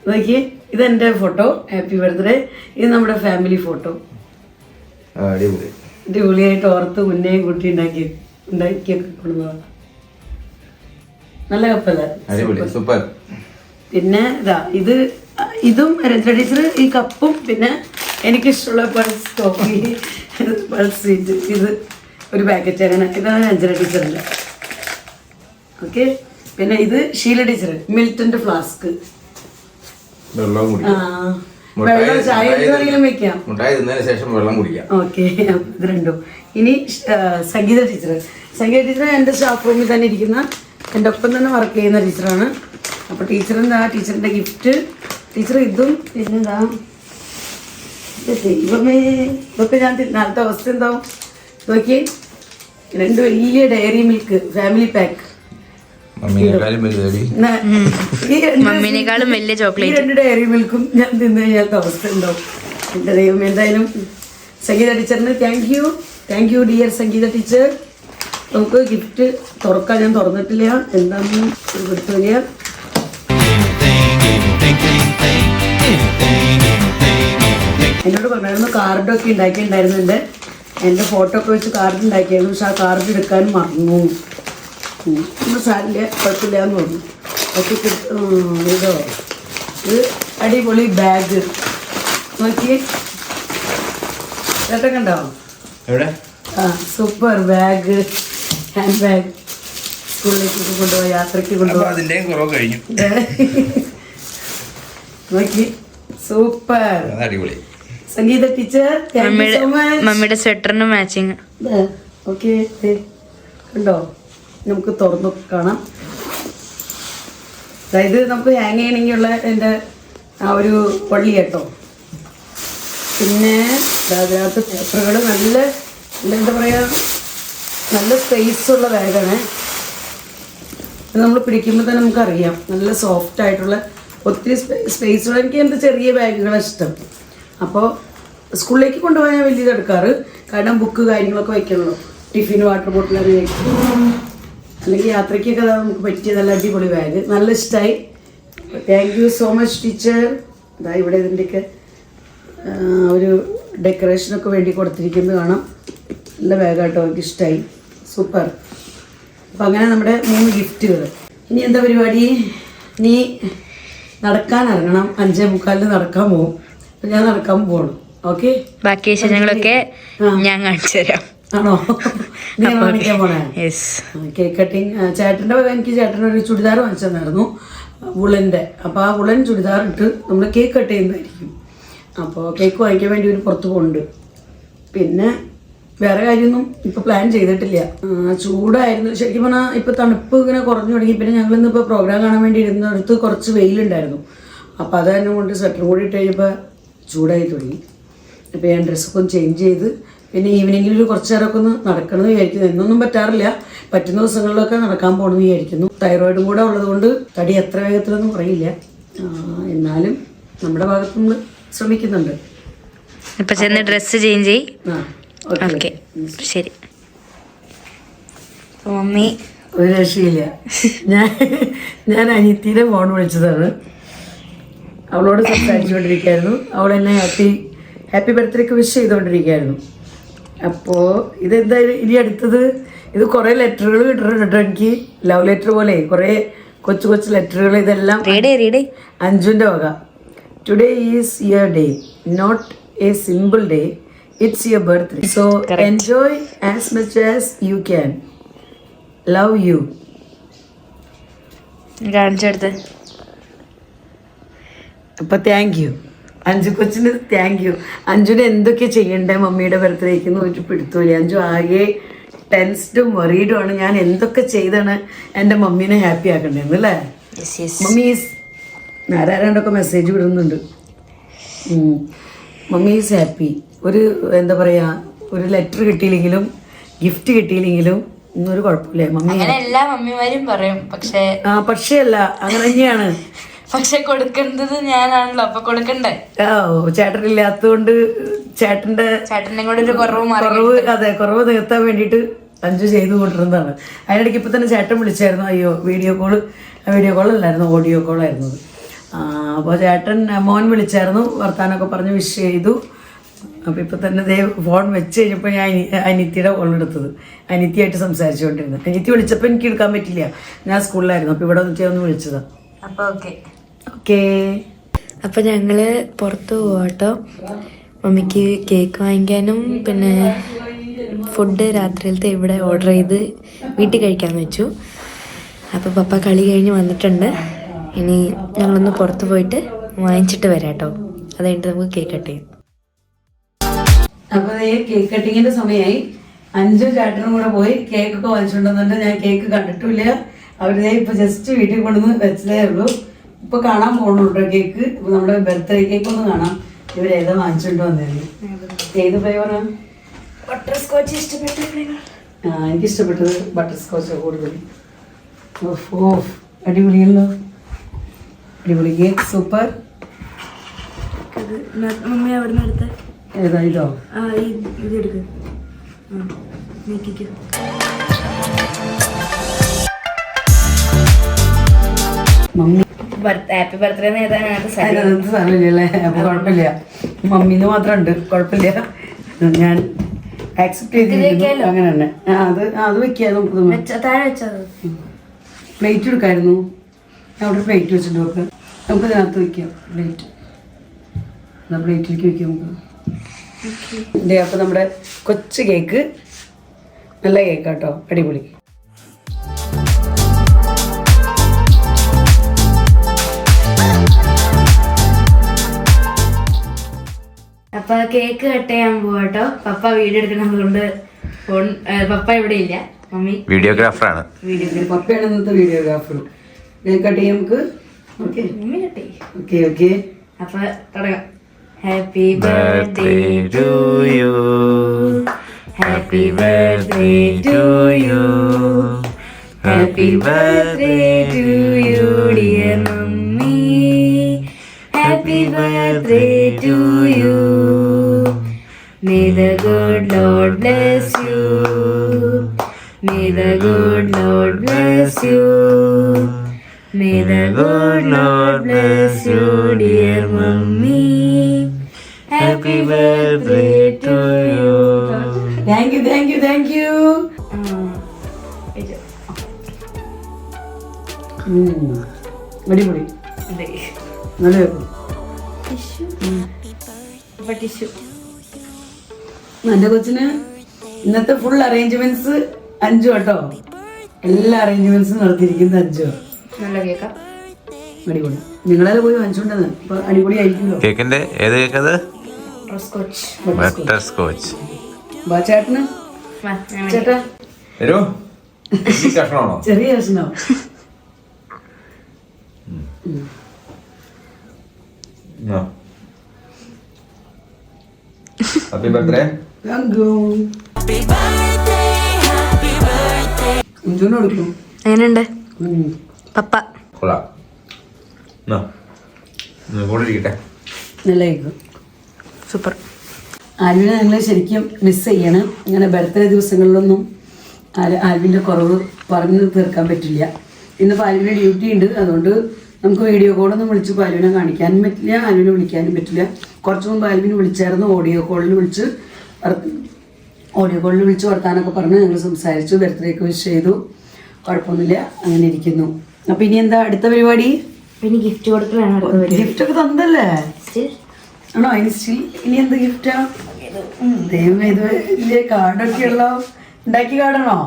നോക്കിയേ, ഇതെൻ്റെ ഫോട്ടോ, ഹാപ്പി ബർത്ത്ഡേ. ഇത് നമ്മുടെ ഫാമിലി ഫോട്ടോ. അടിപൊളിയായിട്ട് ഓർത്ത് മുന്നേയും കുട്ടി ഉണ്ടാക്കിയൊക്കെ കൊണ്ടുപോകാം. നല്ല കപ്പല്ല. പിന്നെ ഇതാ ഇതും രഞ്ജന ടീച്ചർ ഈ കപ്പും പിന്നെ എനിക്കിഷ്ടമുള്ള പൾസ് കോഫി, പൾസ് സ്വീറ്റ്, ഇത് ഒരു പാക്കറ്റ്. അങ്ങനെ ഇതാണ് രഞ്ജന ടീച്ചറിൻ്റെ. ഓക്കെ. പിന്നെ ഇത് ഷീല ടീച്ചർ മിൽട്ടൻ്റെ ഫ്ലാസ്ക്. വെള്ളം ചായ എന്തെങ്കിലും വെക്കാം. ഓക്കെ, ഇത് രണ്ടും. ഇനി സംഗീത ടീച്ചർ. എൻ്റെ സ്റ്റാഫ് റൂമിൽ തന്നെ ഇരിക്കുന്ന എൻ്റെ ഒപ്പം തന്നെ വർക്ക് ചെയ്യുന്ന ടീച്ചറാണ്. അപ്പോൾ ടീച്ചറെന്താ ടീച്ചറിൻ്റെ ഗിഫ്റ്റ്. ടീച്ചർ ഇതും പിന്നെന്താ ദൈവമേ, ഇതൊക്കെ ഞാൻ നാളത്തെ അവസ്ഥ എന്താവും നോക്കിയേ. 2 വലിയ ഡയറി മിൽക്ക് ഫാമിലി പാക്ക്. മമ്മീനേക്കാളും വലിയ ചോക്ലേറ്റ്. 2 ഡയറി മിൽക്കും ഞാൻ തിന്നു കഴിഞ്ഞാൽ അവസ്ഥ ഉണ്ടാവും. എൻ്റെ ദൈവം. എന്തായാലും സംഗീത ടീച്ചറിന് thank you dear Sangeetha teacher. നമുക്ക് ഗിഫ്റ്റ് തുറക്കാൻ ഞാൻ തുറന്നിട്ടില്ല. എന്താണെന്ന് എടുത്തു വരിക. എന്നോട് പറഞ്ഞായിരുന്നു കാർഡൊക്കെ ഉണ്ടാക്കിയിട്ടുണ്ടായിരുന്നുണ്ട്. എൻ്റെ ഫോട്ടോ ഒക്കെ വെച്ച് കാർഡ് ഉണ്ടാക്കിയായിരുന്നു. പക്ഷെ ആ കാർഡ് എടുക്കാനും മറന്നു. സാരില്ല, കുഴപ്പമില്ല എന്ന് തോന്നുന്നു. ഒക്കെ ഇതോ ഇത് അടിപൊളി ബാഗ് നോക്കി ചേട്ടൻ കണ്ടോ? ആ സൂപ്പർ ബാഗ്, ഹാൻഡ് ബാഗ്. സ്കൂളിലേക്ക് കൊണ്ടുപോയി യാത്രയ്ക്ക് കൊണ്ടുപോയി നോക്കി. സൂപ്പർ, അടിപൊളി. സംഗീത ടീച്ചർ മമ്മിയുടെ സ്വെറ്ററിന് മാച്ചിങ്. ഓക്കെ, കണ്ടോ? നമുക്ക് തുറന്നു കാണാം. അതായത് നമുക്ക് ഹാങ് ചെയ്യണമെങ്കിലുള്ള എൻ്റെ ആ ഒരു പള്ളി കേട്ടോ. പിന്നെ അതിനകത്ത് പേപ്പറുകൾ നല്ല എന്താ പറയുക, നല്ല സ്പേസുള്ള ബാഗാണ്. നമ്മൾ പിടിക്കുമ്പോൾ തന്നെ നമുക്കറിയാം നല്ല സോഫ്റ്റ് ആയിട്ടുള്ള ഒത്തിരി സ്പേസുള്ള. എനിക്ക് എൻ്റെ ചെറിയ ബാഗുകളാണ് ഇഷ്ടം. അപ്പോൾ സ്കൂളിലേക്ക് കൊണ്ടുപോയാൽ വലിയത് എടുക്കാറ്. കാരണം ബുക്ക് കാര്യങ്ങളൊക്കെ വയ്ക്കണല്ലോ. ടിഫിൻ, വാട്ടർ ബോട്ടിലൊക്കെ വയ്ക്കും. അല്ലെങ്കിൽ യാത്രയ്ക്കൊക്കെ നമുക്ക് പറ്റിയ നല്ല അടിപൊളി ബാഗ്. നല്ല ഇഷ്ടമായി. Thank you so much teacher. ഇതാ ഇവിടെ ഇതിൻ്റെയൊക്കെ ഒരു ഡെക്കറേഷനൊക്കെ വേണ്ടി കൊടുത്തിരിക്കുന്നത് കാണാം. നല്ല ബാഗാട്ടോ, എനിക്ക് ഇഷ്ടമായി. സൂപ്പർ. അപ്പം അങ്ങനെ നമ്മുടെ 3 ഗിഫ്റ്റുകൾ. ഇനി എന്താ പരിപാടി? നീ നടക്കാൻ ഇറങ്ങണം. 5:45 നടക്കാൻ പോകും. അപ്പം ഞാൻ നടക്കാൻ പോകണം. ഓക്കെ, ബാക്കി വിശേഷങ്ങളൊക്കെ ഞാൻ കാണിച്ചു തരാം. ആണോ? നീ കാണിക്കാൻ പോണേ? Cake cutting. എനിക്ക് ചേട്ടനൊരു ചുടിദാർ വാങ്ങിച്ചു തന്നായിരുന്നു വുളൻ്റെ. അപ്പോൾ ആ വുളൻ ചുടിദാർ ഇട്ട് നമ്മൾ കേക്ക് കട്ട് ചെയ്യുന്നതായിരിക്കും. അപ്പോൾ കേക്ക് വാങ്ങിക്കാൻ വേണ്ടി ഒരു പുറത്ത് പോകുന്നുണ്ട്. പിന്നെ വേറെ കാര്യമൊന്നും ഇപ്പോൾ പ്ലാൻ ചെയ്തിട്ടില്ല. ചൂടായിരുന്നു ശരിക്കും പറഞ്ഞാൽ. ഇപ്പോൾ തണുപ്പ് ഇങ്ങനെ കുറഞ്ഞു തുടങ്ങി. പിന്നെ ഞങ്ങളിന്നിപ്പോൾ പ്രോഗ്രാം കാണാൻ വേണ്ടി ഇരുന്നിടത്ത് കുറച്ച് വെയിലുണ്ടായിരുന്നു. അപ്പോൾ അത് തന്നെ കൊണ്ട് സ്വെറ്ററും കൂടി ഇട്ട് കഴിഞ്ഞപ്പോൾ ചൂടായി തുടങ്ങി. അപ്പോൾ ഞാൻ ഡ്രസ്സൊക്കെ ഒന്ന് ചേഞ്ച് ചെയ്ത് പിന്നെ ഈവനിങ്ങിൽ കുറച്ച് നേരമൊക്കെ ഒന്ന് നടക്കണമെന്ന് വിചാരിക്കുന്നു. എന്നൊന്നും പറ്റാറില്ല, പറ്റുന്ന ദിവസങ്ങളിലൊക്കെ നടക്കാൻ പോകണമെന്ന് വിചാരിക്കുന്നു. തൈറോയിഡും കൂടെ ഉള്ളതുകൊണ്ട് തടി എത്ര വേഗത്തിലൊന്നും കുറയില്ല. എന്നാലും നമ്മുടെ ഭാഗത്തുനിന്ന് ശ്രമിക്കുന്നുണ്ട്. ഇപ്പൊ ചെന്ന് ഡ്രസ്സ് ചേഞ്ച് ചെയ്. ഓക്കെ, ശരി. മമ്മി ഒരു രക്ഷയില്ല. ഞാൻ അനിയത്തിയുടെ ഫോൺ വിളിച്ചതാണ്. അവളോട് സംസാരിച്ചുകൊണ്ടിരിക്കുകയായിരുന്നു. അവൾ എന്നെ ഹാപ്പി ബർത്ത്ഡേക്ക് വിഷ് ചെയ്തുകൊണ്ടിരിക്കുകയായിരുന്നു. അപ്പോൾ ഇതെന്തായാലും ഇനി അടുത്തത് ഇത് കുറേ ലെറ്ററുകൾ കിട്ടുന്നുണ്ട് എനിക്ക്. ലവ് ലെറ്റർ പോലെ കുറേ കൊച്ചു കൊച്ചു ലെറ്ററുകൾ. ഇതെല്ലാം അഞ്ജുവിൻ്റെ വക. Today is your day, not a simple day, it's your birthday. So enjoy as much as you can. Love you. കാണിച്ചെടുത്ത്. അപ്പൊ താങ്ക് യു അഞ്ജു കൊച്ചിന്. Thank you. അഞ്ജുന് എന്തൊക്കെ ചെയ്യണ്ടേ മമ്മിയുടെ ബർത്ത്ഡേക്ക് ഒരു പിടുത്തൂല. അഞ്ജു ആകെ ടെൻസ്ഡും വറീഡും ആണ്. ഞാൻ എന്തൊക്കെ ചെയ്താണ് എൻ്റെ മമ്മീനെ ഹാപ്പി ആക്കണ്ടേന്ന് അല്ലേ. മമ്മി ആരാണ്ടൊക്കെ മെസ്സേജ് വിടുന്നുണ്ട്. Mummy is happy. ഒരു എന്താ പറയാ, ഒരു ലെറ്റർ കിട്ടിയില്ലെങ്കിലും ഗിഫ്റ്റ് കിട്ടിയില്ലെങ്കിലും ഒന്നൊരു കുഴപ്പമില്ല മമ്മി. എല്ലാ മമ്മിമാരും പറയും. പക്ഷേ അല്ല, അങ്ങനെ തന്നെയാണ്. പക്ഷെ കൊടുക്കേണ്ടത് ഞാനാണല്ലോ, അപ്പൊ കൊടുക്കണ്ടേ. ചേട്ടനില്ലാത്തതുകൊണ്ട് ചേട്ടന്റെ കൂടെ ഒരു കുറവ് നികത്താൻ വേണ്ടിയിട്ട് അഞ്ജു ചെയ്തു കൊണ്ടിരുന്നതാണ്. അതിനിടയ്ക്ക് ഇപ്പൊ തന്നെ ചേട്ടൻ വിളിച്ചായിരുന്നു. അയ്യോ, വീഡിയോ കോളല്ലായിരുന്നു, ഓഡിയോ കോളായിരുന്നു. അപ്പോൾ ചേട്ടൻ മോൻ വിളിച്ചായിരുന്നു, വർത്താനൊക്കെ പറഞ്ഞ് വിഷ് ചെയ്തു. അപ്പോൾ ഇപ്പം തന്നെ ഫോൺ വെച്ച് കഴിഞ്ഞപ്പോൾ ഞാൻ അനിത്യയുടെ കോൾ എടുത്തത്. അനിത്യയായിട്ട് സംസാരിച്ചുകൊണ്ടിരുന്നത്. അനിത്യ വിളിച്ചപ്പോൾ എനിക്ക് എടുക്കാൻ പറ്റില്ല, ഞാൻ സ്കൂളിലായിരുന്നു. അപ്പോൾ ഇവിടെ വന്നിട്ട് ഒന്ന് വിളിച്ചതാണ്. അപ്പോൾ ഓക്കെ. അപ്പോൾ ഞങ്ങൾ പുറത്ത് പോവാട്ടോ. മമ്മിക്ക് കേക്ക് വാങ്ങിക്കാനും പിന്നെ ഫുഡ് രാത്രിയിലത്തെ ഇവിടെ ഓർഡർ ചെയ്ത് വീട്ടിൽ കഴിക്കാമെന്ന് വെച്ചു. അപ്പോൾ പപ്പ കളി കഴിഞ്ഞ് വന്നിട്ടുണ്ട്. ഇനി ഞങ്ങളൊന്ന് പുറത്ത് പോയിട്ട് വാങ്ങിച്ചിട്ട് വരാം കേട്ടോ. അത് കഴിഞ്ഞിട്ട് നമുക്ക് കേക്ക് കട്ട് ചെയ്യാം. അപ്പോൾ കേക്ക് കട്ടിങ്ങിന്റെ സമയമായി. അഞ്ചു ചേട്ടനും കൂടെ പോയി കേക്കൊക്കെ വാങ്ങിച്ചുകൊണ്ടുവന്നിട്ട് ഞാൻ കേക്ക് കണ്ടിട്ടില്ല. അവര് ഇപ്പൊ ജസ്റ്റ് വീട്ടിൽ കൊണ്ടുവന്ന് വെച്ചതേ ഉള്ളൂ. ഇപ്പൊ കാണാൻ പോകണുണ്ടോ കേക്ക്. ഇപ്പൊ നമ്മുടെ ബർത്ത്ഡേ കേക്ക് ഒന്ന് കാണാം. ഇവരേതാ വാങ്ങിച്ചുകൊണ്ട് വന്നായിരുന്നു. ഏത് ഫ്ലേവറാണ്? ബട്ടർ സ്കോച്ച് ഇഷ്ടപ്പെട്ട ഫ്ലേവർ. എനിക്ക് ഇഷ്ടപ്പെട്ടത് ബട്ടർ സ്കോച്ച് കൂടുതൽ. അടിപൊളിയല്ലോ, അടിപൊളി കേക്ക്, സൂപ്പർ. മമ്മി അവിടെ നിന്ന് എടുത്ത ഏതാ ഇതോ? ഇത് എടുക്ക്. മമ്മി ഹാപ്പി ബർത്ത്ഡേ സാധനമില്ലല്ലേ. അപ്പൊ കുഴപ്പമില്ല, മമ്മീന്ന് മാത്രം ഉണ്ട്, കുഴപ്പമില്ല. ഞാൻ ആക്സെപ്റ്റ് ചെയ്തിരിക്കുന്നു. അങ്ങനെ തന്നെ അത് വെക്കാം. നമുക്ക് പ്ലേറ്റ് എടുക്കായിരുന്നു. ഞാൻ അവിടെ പ്ലേറ്റ് വെച്ചിട്ട് നോക്കാം. നമുക്ക് ഇതിനകത്ത് വെക്കാം പ്ലേറ്റ്. പ്ലേറ്റിലേക്ക് വെക്കാം നമുക്ക്. അപ്പൊ നമ്മുടെ കൊച്ചു കേക്ക്, നല്ല കേക്കാട്ടോ, അടിപൊളി. അപ്പൊ കേക്ക് കട്ട് ചെയ്യാൻ പോവാട്ടോ. പപ്പ വീഡിയോ എടുക്കണതുകൊണ്ട് പപ്പ ഇവിടെ ഇല്ല, മമ്മി വീഡിയോഗ്രാഫറാണ്. പപ്പയാണ് ഇന്നത്തെ വീഡിയോഗ്രാഫർ. കേക്ക് കട്ട് ചെയ്യാം നമുക്ക്. ഓക്കെ, മമ്മി കട്ട് ചെയ്യും. Okay okay. അപ്പൊ തുടങ്ങാം. Happy birthday to you, happy birthday to you, happy birthday to you dear mummy, happy birthday to you. May the good Lord bless you, may the good Lord bless you, may the good Lord bless you dear mummy, happy birthday to you. Thank you, thank you, thank you. അടിപൊളി, നല്ല കേൾക്കും. എൻ്റെ കൊച്ചിന് ഇന്നത്തെ full arrangements അഞ്ചു കേട്ടോ. എല്ലാ അറേഞ്ച്മെന്റ്സും നടത്തിയിരിക്കുന്നത് അഞ്ചു. നല്ല കേക്കാ, അടിപൊളി. നിങ്ങളെല്ലാം പോയി വാങ്ങിച്ചോണ്ടെന്ന് ഇപ്പൊ അടിപൊളി ആയിരിക്കുമല്ലോ. കേക്കിന്റെ ഏത് കേക്കത്? Butter scotch. ചേട്ടന് ചേട്ടാ ചെറിയ കഷ്ണോ? Happy birthday. അഞ്ജുവിന് കൊടുക്കും. എങ്ങനെയുണ്ട് പപ്പ? കൊള്ളാം. കൂടെ ഇരിക്കട്ടെ. നല്ല കഴിക്കും. സൂപ്പർ. ആൽവിനെ ഞങ്ങൾ ശരിക്കും മിസ് ചെയ്യണം. ഇങ്ങനെ ബർത്ത്ഡേ ദിവസങ്ങളിലൊന്നും ആൽവിൻ്റെ കുറവ് പറഞ്ഞു തീർക്കാൻ പറ്റില്ല. ഇന്നിപ്പോൾ ആൽവിന് ഡ്യൂട്ടി ഉണ്ട്, അതുകൊണ്ട് നമുക്ക് വീഡിയോ കോളൊന്നും വിളിച്ച് ആൽവിനെ കാണിക്കാനും പറ്റില്ല, ആൽവിനെ വിളിക്കാനും പറ്റില്ല. കുറച്ച് മുമ്പ് ആൽവിനെ വിളിച്ചായിരുന്നു, ഓഡിയോ കോളിൽ വിളിച്ച് വർത്താനൊക്കെ പറഞ്ഞ് ഞങ്ങൾ സംസാരിച്ചു, ബർത്ത്ഡേക്ക് വിഷ് ചെയ്തു. കുഴപ്പമൊന്നുമില്ല, അങ്ങനെ ഇരിക്കുന്നു. അപ്പം ഇനി എന്താ അടുത്ത പരിപാടി? പിന്നെ ഗിഫ്റ്റ് കൊടുക്കലാണ്. ഗിഫ്റ്റ് ഒക്കെ തന്നല്ലേ? ആണോ? അതിന് സ്റ്റിൽ ഇനി എന്ത് ഗിഫ്റ്റാ? ദൈവം, ഇത് വലിയ കാർഡൊക്കെ ഉള്ള ഉണ്ടാക്കി കാർഡാണോ?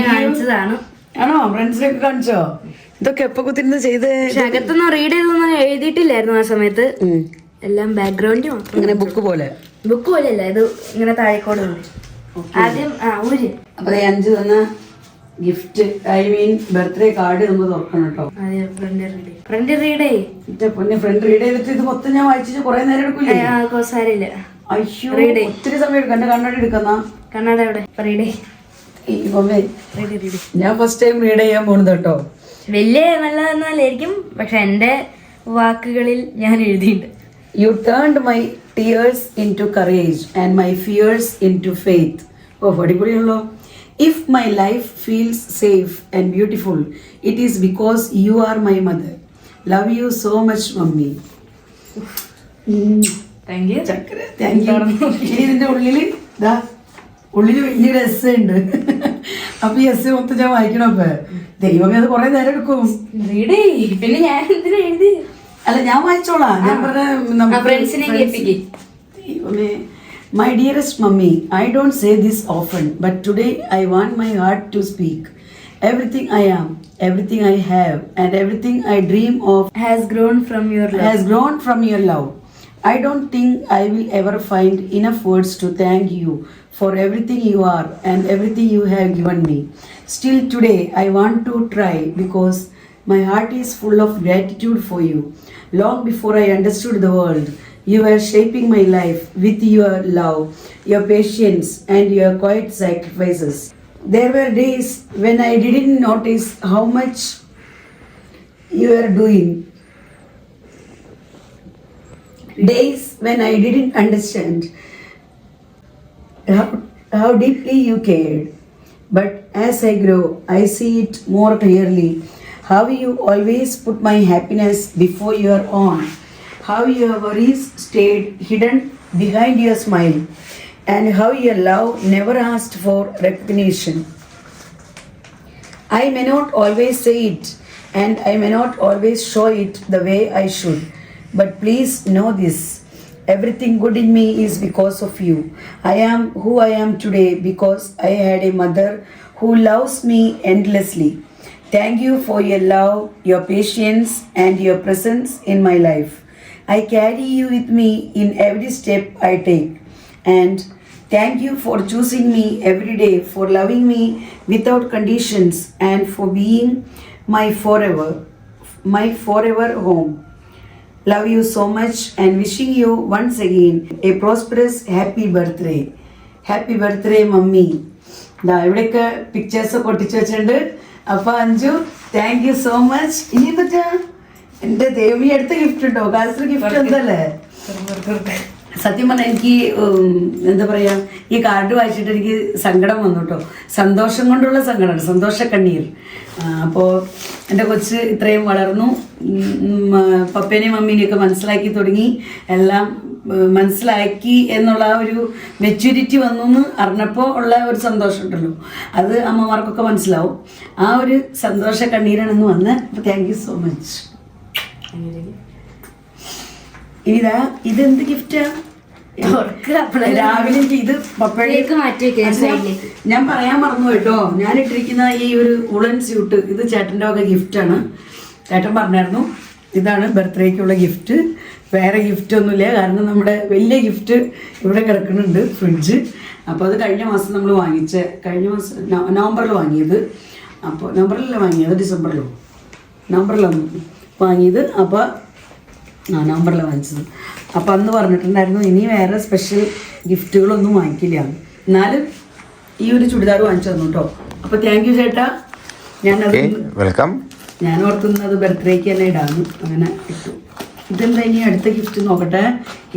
കാണിച്ചതാണ്. ആണോ? ഫ്രണ്ട്സിനൊക്കെ കാണിച്ചോ? ഇതൊക്കെ എപ്പോ കുത്തിരുന്ന് ചെയ്ത്? അകത്തൊന്നും റീഡ് ചെയ്തൊന്നും എഴുതിയിട്ടില്ലായിരുന്നു ആ സമയത്ത്. എല്ലാം ബാക്ക്ഗ്രൗണ്ടും അങ്ങനെ ബുക്ക് പോലെ അല്ല, ഇത് ഇങ്ങനെ താഴെക്കോട് ആദ്യം ഊര്. അപ്പൊ 5 തന്ന gift, I mean birthday card നമ്മൾ തുറക്കണം കേട്ടോ. ഫ്രണ്ട് റീഡ് പൊന്നെ, ഫ്രണ്ട് റീഡ് ചെയ്തിട്ട് ഇത് മൊത്തം ഞാൻ വായിച്ചു കുറെ നേരം എടുക്കൂലേ? സാരില്ല. അയ്യോ, ഒത്തിരി സമയം എടുക്കും. എന്റെ കണ്ണട എടുക്കുന്ന കണ്ണട എവിടെ? റീഡ് ഞാൻ ഫസ്റ്റ് ടൈം റീഡ് ചെയ്യാൻ പോകുന്നത് കേട്ടോ. വലിയ നല്ലതെന്നാലായിരിക്കും, പക്ഷെ എന്റെ വാക്കുകളിൽ ഞാൻ എഴുതിയിട്ടുണ്ട്. You turned my tears into courage and my fears into faith. Oh, അടിപൊളിയാണല്ലോ. If my life feels safe and beautiful, it is because you are my mother. Love you so much, mummy. Thank you. ചക്കര, thank you. ഇനി ഇതിന്റെ ഉള്ളില് വലിയൊരു S ഉണ്ട്. അപ്പൊ ഈ S മൊത്തം ഞാൻ വായിക്കണം. അപ്പൊ ദൈവമേ, അത് കുറെ നേരം എടുക്കും. റീഡ് പിന്നെ ഞാൻ എന്തിനാ എഴുതി? അല്ല, ഞാൻ വായിച്ചോളാം. ഞാൻ My dearest mummy, I don't say this often, but today I want my heart to speak. Everything I am, everything I have, and everything I dream of has grown from your love. I don't think I will ever find enough words to thank you for everything you are and everything you have given me. Still today I want to try because my heart is full of gratitude for you. Long before I understood the world, you were shaping my life with your love, your patience, and your quiet sacrifices. There were days when I didn't notice how much you were doing. Days when I didn't understand how deeply you cared. But as I grow, I see it more clearly. How you always put my happiness before your own. How your worries stayed hidden behind your smile. And how your love never asked for recognition. I may not always say it, and I may not always show it the way I should. But please know this. Everything good in me is because of you. I am who I am today because I had a mother who loves me endlessly. Thank you for your love, your patience, and your presence in my life. I carry you with me in every step I take. And thank you for choosing me every day, for loving me without conditions, and for being my forever home. Love you so much and wishing you once again a prosperous happy birthday. Happy birthday, mummy. ഇവിടെയൊക്കെ pictures ഒക്കെ ഒട്ടിച്ചു വെച്ചിട്ടുണ്ട്. അപ്പൊ Anju, thank you so much. ഇനി പറ്റാ എന്റെ ദേവി അടുത്ത gift ഉണ്ടോ? കാലത്ത് ഗിഫ്റ്റ് എന്തല്ലേ? സത്യം പറഞ്ഞാൽ എനിക്ക് എന്താ പറയാ, ഈ കാർഡ് വായിച്ചിട്ട് എനിക്ക് സങ്കടം വന്നു കേട്ടോ. സന്തോഷം കൊണ്ടുള്ള സങ്കടമാണ്, സന്തോഷ കണ്ണീർ. അപ്പോൾ എൻ്റെ കൊച്ച് ഇത്രയും വളർന്നു, പപ്പേനെയും മമ്മീനെയൊക്കെ മനസ്സിലാക്കി തുടങ്ങി, എല്ലാം മനസ്സിലാക്കി എന്നുള്ള ഒരു മെച്യൂരിറ്റി വന്നു എന്ന് അറിഞ്ഞപ്പോൾ ഉള്ള ഒരു സന്തോഷം ഉണ്ടല്ലോ, അത് അമ്മമാർക്കൊക്കെ മനസ്സിലാവും. ആ ഒരു സന്തോഷ കണ്ണീരാണെന്ന് വന്ന്. അപ്പോൾ താങ്ക് യു സോ മച്ച്. ഇതാ, ഇതെന്ത് ഗിഫ്റ്റാ? രാവിലെ ഇത് പപ്പഴേക്ക് ഞാൻ പറയാൻ മറന്നു കേട്ടോ. ഞാൻ ഇട്ടിരിക്കുന്ന ഈ ഒരു വുളൻ സ്യൂട്ട്, ഇത് ചേട്ടൻ്റെ ഒക്കെ ഗിഫ്റ്റാണ്. ചേട്ടൻ പറഞ്ഞായിരുന്നു ഇതാണ് ബർത്ത്ഡേക്കുള്ള ഗിഫ്റ്റ്, വേറെ ഗിഫ്റ്റ് ഒന്നുമില്ല. കാരണം നമ്മുടെ വലിയ ഗിഫ്റ്റ് ഇവിടെ കിടക്കുന്നുണ്ട്, ഫ്രിഡ്ജ്. അപ്പോൾ അത് കഴിഞ്ഞ മാസം നമ്മൾ കഴിഞ്ഞ മാസം നവംബറിൽ വാങ്ങിയത്. അപ്പോൾ നവംബറിലല്ല വാങ്ങിയത്, ഡിസംബറിലാണ് വാങ്ങിയത്. അപ്പോൾ നവംബറിൽ വാങ്ങിച്ചത്. അപ്പം അന്ന് പറഞ്ഞിട്ടുണ്ടായിരുന്നു ഇനി വേറെ സ്പെഷ്യൽ ഗിഫ്റ്റുകളൊന്നും വാങ്ങിക്കില്ല. എന്നാലും ഈ ഒരു ചുരിദാർ വാങ്ങിച്ചു തന്നു കേട്ടോ. അപ്പോൾ താങ്ക് യു ചേട്ടാ. ഞാനത് വെൽക്കം. ഞാൻ ഓർക്കുന്നത് ബർത്ത്ഡേക്ക് തന്നെ ഇടാന്ന്, അങ്ങനെ ഇട്ടു. ഇതെന്താ ഇനി അടുത്ത ഗിഫ്റ്റ് നോക്കട്ടെ.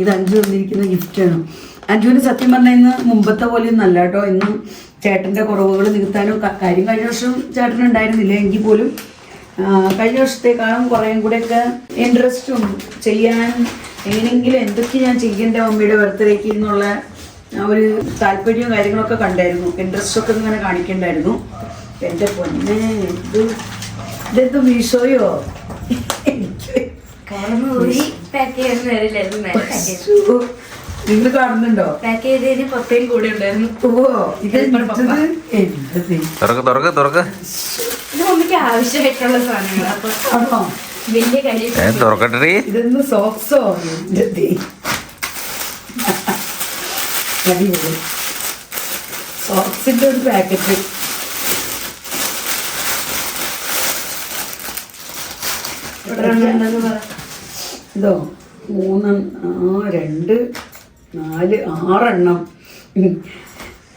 ഇത് അഞ്ചു തന്നിരിക്കുന്ന ഗിഫ്റ്റാണ്. അഞ്ജുവിന് സത്യം പറഞ്ഞാൽ ഇന്ന് മുമ്പത്തെ പോലെയൊന്നും അല്ല കേട്ടോ. ഇന്നും ചേട്ടൻ്റെ കുറവുകൾ നികത്താനും കാര്യം കഴിഞ്ഞ വർഷം ചേട്ടൻ ഉണ്ടായിരുന്നില്ല എങ്കിൽ പോലും കഴിഞ്ഞ വർഷത്തേക്കാളും കുറേയും കൂടെയൊക്കെ ഇൻട്രസ്റ്റും ചെയ്യാൻ എങ്ങനെയെങ്കിലും എന്തൊക്കെ ഞാൻ ചെയ്യേണ്ട മമ്മിയുടെ ബർത്ത്ഡേക്ക് എന്നുള്ള ഒരു താല്പര്യവും കാര്യങ്ങളൊക്കെ കണ്ടായിരുന്നു. ഇൻട്രസ്റ്റൊക്കെ ഇങ്ങനെ കാണിക്കണ്ടായിരുന്നു. എൻ്റെ പൊന്നെ ഇതെന്തോ മീഷോയോ നിങ്ങൾ കാണുന്നുണ്ടോ? കൂടെ ഉണ്ടായിരുന്നു. മമ്മിക്ക് ആവശ്യമായിട്ടുള്ള സാധനങ്ങൾ. അപ്പൊ വലിയ കാര്യം തുറക്കട്ടെ. ഇതൊന്ന് സോക്സോ അടിപൊളി സോക്സിന്റെ ഒരു പാക്കറ്റ്. ഇതോ 3 2 4 6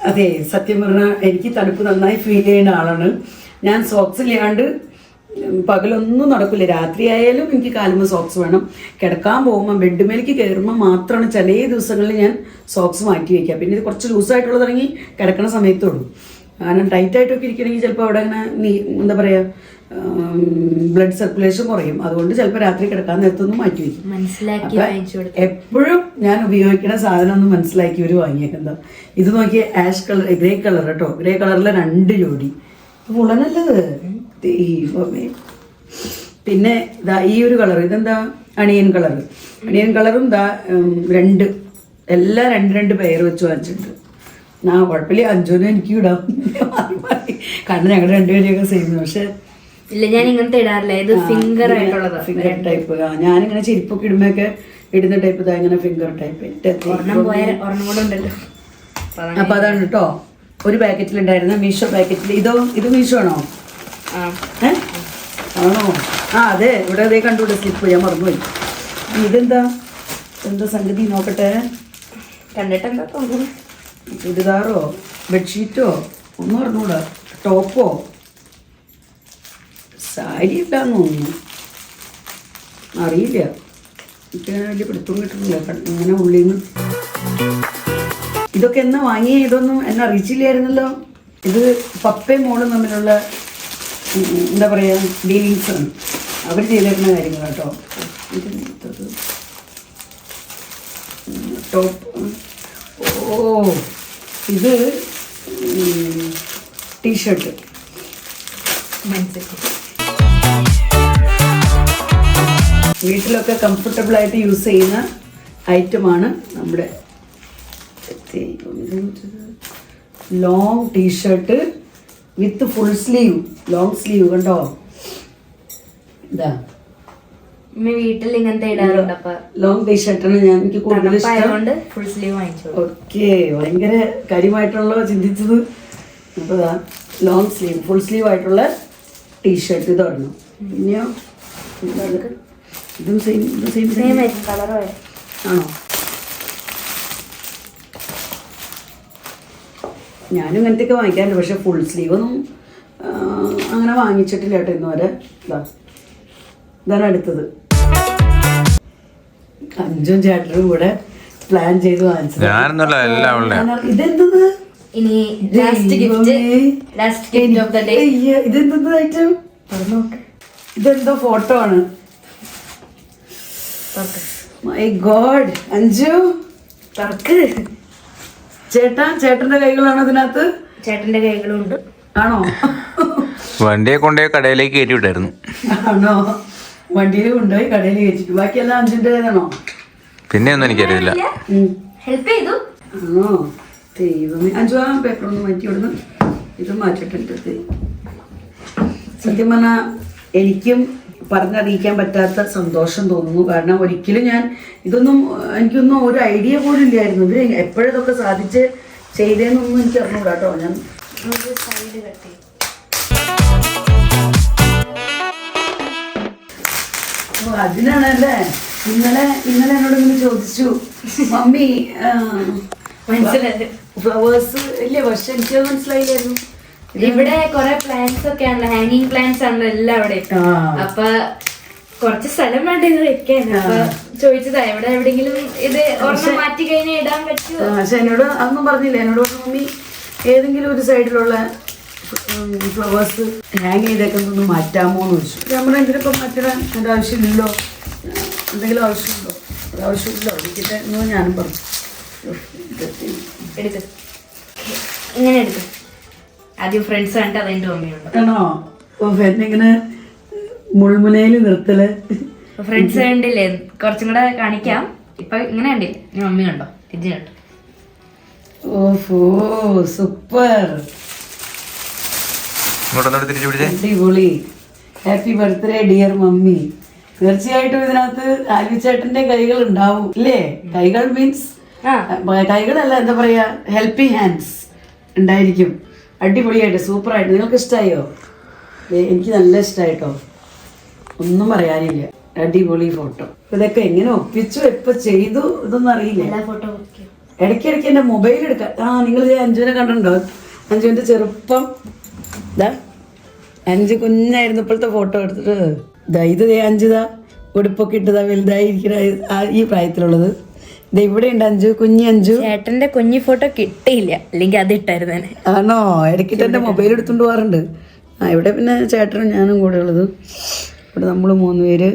അതെ, സത്യം പറഞ്ഞാൽ എനിക്ക് തണുപ്പ് നന്നായി ഫീൽ ചെയ്യുന്ന ആളാണ് ഞാൻ. സോക്സ് ഇല്ലാണ്ട് പകലൊന്നും നടക്കില്ല. രാത്രി ആയാലും എനിക്ക് കാലുമ്പോൾ സോക്സ് വേണം. കിടക്കാൻ പോകുമ്പോൾ ബെഡ്മേലേക്ക് കയറുമ്പോൾ മാത്രമാണ് ചില ദിവസങ്ങളിൽ ഞാൻ സോക്സ് മാറ്റി വയ്ക്കുക. പിന്നെ ഇത് കുറച്ച് ലൂസായിട്ടുള്ളതാണെങ്കിൽ കിടക്കണ സമയത്തുള്ളൂ. കാരണം ടൈറ്റായിട്ടൊക്കെ ഇരിക്കണമെങ്കിൽ ചിലപ്പോൾ അവിടെ അങ്ങനെ എന്താ പറയുക ബ്ലഡ് സർക്കുലേഷൻ കുറയും. അതുകൊണ്ട് ചിലപ്പോൾ രാത്രി കിടക്കാൻ നേരത്തൊന്നും മാറ്റി വയ്ക്കും. എപ്പോഴും ഞാൻ ഉപയോഗിക്കുന്ന സാധനം ഒന്ന് മനസ്സിലാക്കി ഒരു വാങ്ങിയേക്കുന്നത്. ഇത് നോക്കിയ ആഷ് കളർ, ഗ്രേ കളർ കേട്ടോ. ഗ്രേ കളറിലെ 2 ജോഡി പുളനല്ലത് ദൈവമേ. പിന്നെ ഇതാ ഈ ഒരു കളർ, ഇതെന്താ അണിയൻ കളർ. അണിയൻ കളറും ഇതാ 2 എല്ലാം 2 പെയർ വെച്ച് വാങ്ങിച്ചിട്ടുണ്ട്. കുഴപ്പമില്ല, അഞ്ചോനും എനിക്ക് ഇടാം. കാരണം ഞങ്ങൾ രണ്ടുപേരെയൊക്കെ ചെയ്യുന്നു. പക്ഷെ ഇല്ല, ഞാൻ ഇങ്ങനത്തെ ഇടാറില്ല. ഇത് ഫിംഗർ ആയിട്ടുള്ളത്, ഫിംഗർ ടൈപ്പ്. ഞാനിങ്ങനെ ചെരുപ്പൊക്കെ ഇടുമ്പോഴൊക്കെ ഇടുന്ന ടൈപ്പ് ഇതാ ഇങ്ങനെ ഫിംഗർ ടൈപ്പ്. അപ്പൊ അതാണ് കേട്ടോ ഒരു പാക്കറ്റിലുണ്ടായിരുന്ന മീഷോ പാക്കറ്റിൽ. ഇത് മീഷോ ആണോ? ആണോ? അതെ, ഇവിടെ അതേ കണ്ടുകൂടെ സ്ലിപ്പ്, ഞാൻ മറന്നുപോയി. ഇതെന്താ സംഗതി നോക്കട്ടെ. കണ്ടിട്ടെന്താ തോന്നുന്നു? ചുരിദാറോ ബെഡ്ഷീറ്റോ ഒന്നും അറിഞ്ഞൂടാ. ടോപ്പോ സാരി ഇല്ലാന്ന് തോന്നുന്നു, അറിയില്ല. എനിക്ക് വലിയ പിടുത്തം കിട്ടുന്നില്ല ഇങ്ങനെ ഉള്ളിൽ നിന്ന്. ഇതൊക്കെ എന്നാ വാങ്ങിയ? ഇതൊന്നും എന്നെ അറിയിച്ചില്ലായിരുന്നല്ലോ. ഇത് പപ്പയും മോളും തമ്മിലുള്ള എന്താ പറയുക ഡീലിങ്സാണ്. അവർ ചെയ്തേക്കുന്ന കാര്യങ്ങൾ കേട്ടോ. ടോപ്പ്. ഓ, ഇത് ടീഷർട്ട്. വീട്ടിലൊക്കെ കംഫർട്ടബിൾ ആയിട്ട് യൂസ് ചെയ്യുന്ന ഐറ്റമാണ് നമ്മുടെ long T-shirt with full sleeve, long sleeve കണ്ടോ. ഇതാ വീട്ടിൽ ഇങ്ങനത്തെ ഇടാറുണ്ട്. അപ്പൊ ലോങ് ടീഷർട്ടാണ് ഞാൻ എനിക്ക് കൂടുതൽ ഇഷ്ടം. ഫുൾ സ്ലീവ് വാങ്ങിച്ചു. ഓക്കെ, ഭയങ്കര കാര്യമായിട്ടുള്ള ചിന്തിച്ചത്. അപ്പോൾ ലോങ് സ്ലീവ് ഫുൾ സ്ലീവ് ആയിട്ടുള്ള ടീഷർട്ട് ഇതൊരെണ്ണം. പിന്നെയോ ഇതും സെയിം ആണോ? ഞാനും ഇങ്ങനത്തെയൊക്കെ വാങ്ങിക്കാറുണ്ട്. പക്ഷെ ഫുൾ സ്ലീവ് ഒന്നും അങ്ങനെ വാങ്ങിച്ചിട്ടില്ല കേട്ടോ ഇന്ന് വരെ. ഇതാണ് അടുത്തത്. അഞ്ചും ചേട്ടനും കൂടെ പ്ലാൻ ചെയ്ത് വാങ്ങിച്ചത്. ഇതെന്തത്? ഇതെന്തത് ഐറ്റം? ഇതെന്തോ ഫോട്ടോ ആണ്. മൈ ഗോഡ്, അഞ്ചു ചേട്ടന്റെ കൈകളാണോ ഇതിനകത്ത്? ചേട്ടന്റെ കൈകളും ഉണ്ട്. ആണോ? വണ്ടിയെ കൊണ്ടുപോയി കടയിലേക്ക് കയറ്റി വിട്ടായിരുന്നു. ആണോ? വണ്ടിയിൽ കൊണ്ടുപോയി കടയിൽ കയറ്റിട്ട് ബാക്കിയെല്ലാം അഞ്ചിൻ്റെതാണോ? പിന്നെ ഒന്നും എനിക്കറിയില്ല. ഹെൽപ്പ് ചെയ്തു. ആണോ? ദൈവമേ. അഞ്ചു ആ പേപ്പറൊന്ന് മാറ്റി വിടുന്നു. ഇത് മാറ്റിട്ടുണ്ട്. സത്യം പറഞ്ഞാൽ എനിക്കും പറഞ്ഞറിയിക്കാൻ പറ്റാത്ത സന്തോഷം തോന്നുന്നു. കാരണം ഒരിക്കലും ഞാൻ എനിക്കൊന്നും ഒരു ഐഡിയ പോലും ഇല്ലായിരുന്നു. ഇത് എപ്പോഴതൊക്കെ സാധിച്ച് ചെയ്തേന്നൊന്നും എനിക്ക് അറിഞ്ഞൂടാ കേട്ടോ. ഞാൻ അതിനാണ് അല്ലേ ഇന്നലെ എന്നോട് ഇങ്ങനെ ചോദിച്ചു മമ്മി മനസ്സിലായി. ഫ്ലവേഴ്സ് ഇല്ലേ, പക്ഷെ എനിക്ക് മനസ്സിലായില്ലായിരുന്നു. ഇവിടെ കുറെ പ്ലാന്റ്സ് ഒക്കെ ആണല്ലോ, ഹാങ്ങിങ് പ്ലാന്റ്സ് ആണല്ലോ എല്ലാം അവിടെ. അപ്പൊ കുറച്ച് സ്ഥലം വേണ്ട ഇത് വെക്കാൻ. അപ്പൊ ചോദിച്ചതാ ഇവിടെ എവിടെങ്കിലും ഇത് ഒരെണ്ണം മാറ്റി കഴിഞ്ഞാൽ ഇടാൻ പറ്റുമോ. പക്ഷെ എന്നോട് അതൊന്നും പറഞ്ഞില്ല. എന്നോട് പറഞ്ഞു മമ്മി ഏതെങ്കിലും ഒരു സൈഡിലുള്ള ഫ്ലവേഴ്സ് ഹാങ് ചെയ്തേക്കൊന്ന് മാറ്റാമോ എന്ന് ചോദിച്ചു. നമ്മൾ എന്തിനൊക്കെ മാറ്റാൻ എൻ്റെ ആവശ്യമില്ലല്ലോ, എന്തെങ്കിലും ആവശ്യമുണ്ടോ? ആവശ്യമില്ലോ എനിക്കിട്ട് എന്ന് ഞാനും പറഞ്ഞു. എടുക്ക, ഇങ്ങനെ എടുക്ക. ആദ്യം ഫ്രണ്ട്സ് കണ്ടിട്ട് അതെന്റെ മമ്മിയുണ്ട്. ആണോ? എന്നെ മുൾമുനയിൽ നിർത്തല്. ഫ്രണ്ട്സ് കണ്ടില്ലേ, കുറച്ചും കൂടെ കാണിക്കാം. ഇപ്പൊ ഇങ്ങനെ കണ്ടില്ലേ, ഇനി മമ്മി കണ്ടോ, തിരിച്ചു കണ്ടോ. ഓഹോ സൂപ്പർ, ഇങ്ങോട്ടൊന്നോട് തിരിച്ചു പിടിച്ചേ. അടിപൊളി. Happy birthday dear mummy. തീർച്ചയായിട്ടും ഇതിനകത്ത് ആൽവിച്ചേട്ടന്റെ കൈകൾ ഉണ്ടാവും ഇല്ലേ? കൈകൾ മീൻസ് കൈകളല്ല, എന്താ പറയാ, ഹെൽപ്പിംഗ് ഹാൻഡ്സ് ഉണ്ടായിരിക്കും. അടിപൊളിയായിട്ട് സൂപ്പറായിട്ട്. നിങ്ങൾക്ക് ഇഷ്ടമായോ? എനിക്ക് നല്ല ഇഷ്ടമായിട്ടോ, ഒന്നും പറയാനില്ല. അടിപൊളി ഫോട്ടോ. ഇതൊക്കെ എങ്ങനെ ഒപ്പിച്ചു, എപ്പോ ചെയ്തു ഇതൊന്നും അറിയില്ല. ഇടയ്ക്കിടയ്ക്ക് എന്റെ മൊബൈൽ എടുക്കാം. നിങ്ങൾ അഞ്ജുവിനെ കണ്ടിട്ടുണ്ടോ? അഞ്ജുവിന്റെ ചെറുപ്പം ഇതാ, അഞ്ച് കുഞ്ഞായിരുന്നു ഇപ്പോഴത്തെ ഫോട്ടോ എടുത്തിട്ട്. ഇത് അഞ്ചുതാ ഉടുപ്പൊക്കെ ഇട്ടതാ വലുതായിരിക്കണ ഈ പ്രായത്തിലുള്ളത്. ഇത് ഇവിടെ ഉണ്ട് അഞ്ചു, കുഞ്ഞി അഞ്ചു. ചേട്ടന്റെ കുഞ്ഞി ഫോട്ടോ കിട്ടിയില്ല, അല്ലെങ്കിൽ അത് ഇട്ടായിരുന്നു. ആണോ? ഇടയ്ക്കിട്ട് എന്റെ മൊബൈൽ എടുത്തുകൊണ്ട് പോകാറുണ്ട്. ഇവിടെ പിന്നെ ചേട്ടനും ഞാനും കൂടെ ഉള്ളത്. ഇവിടെ നമ്മൾ 3 പേര്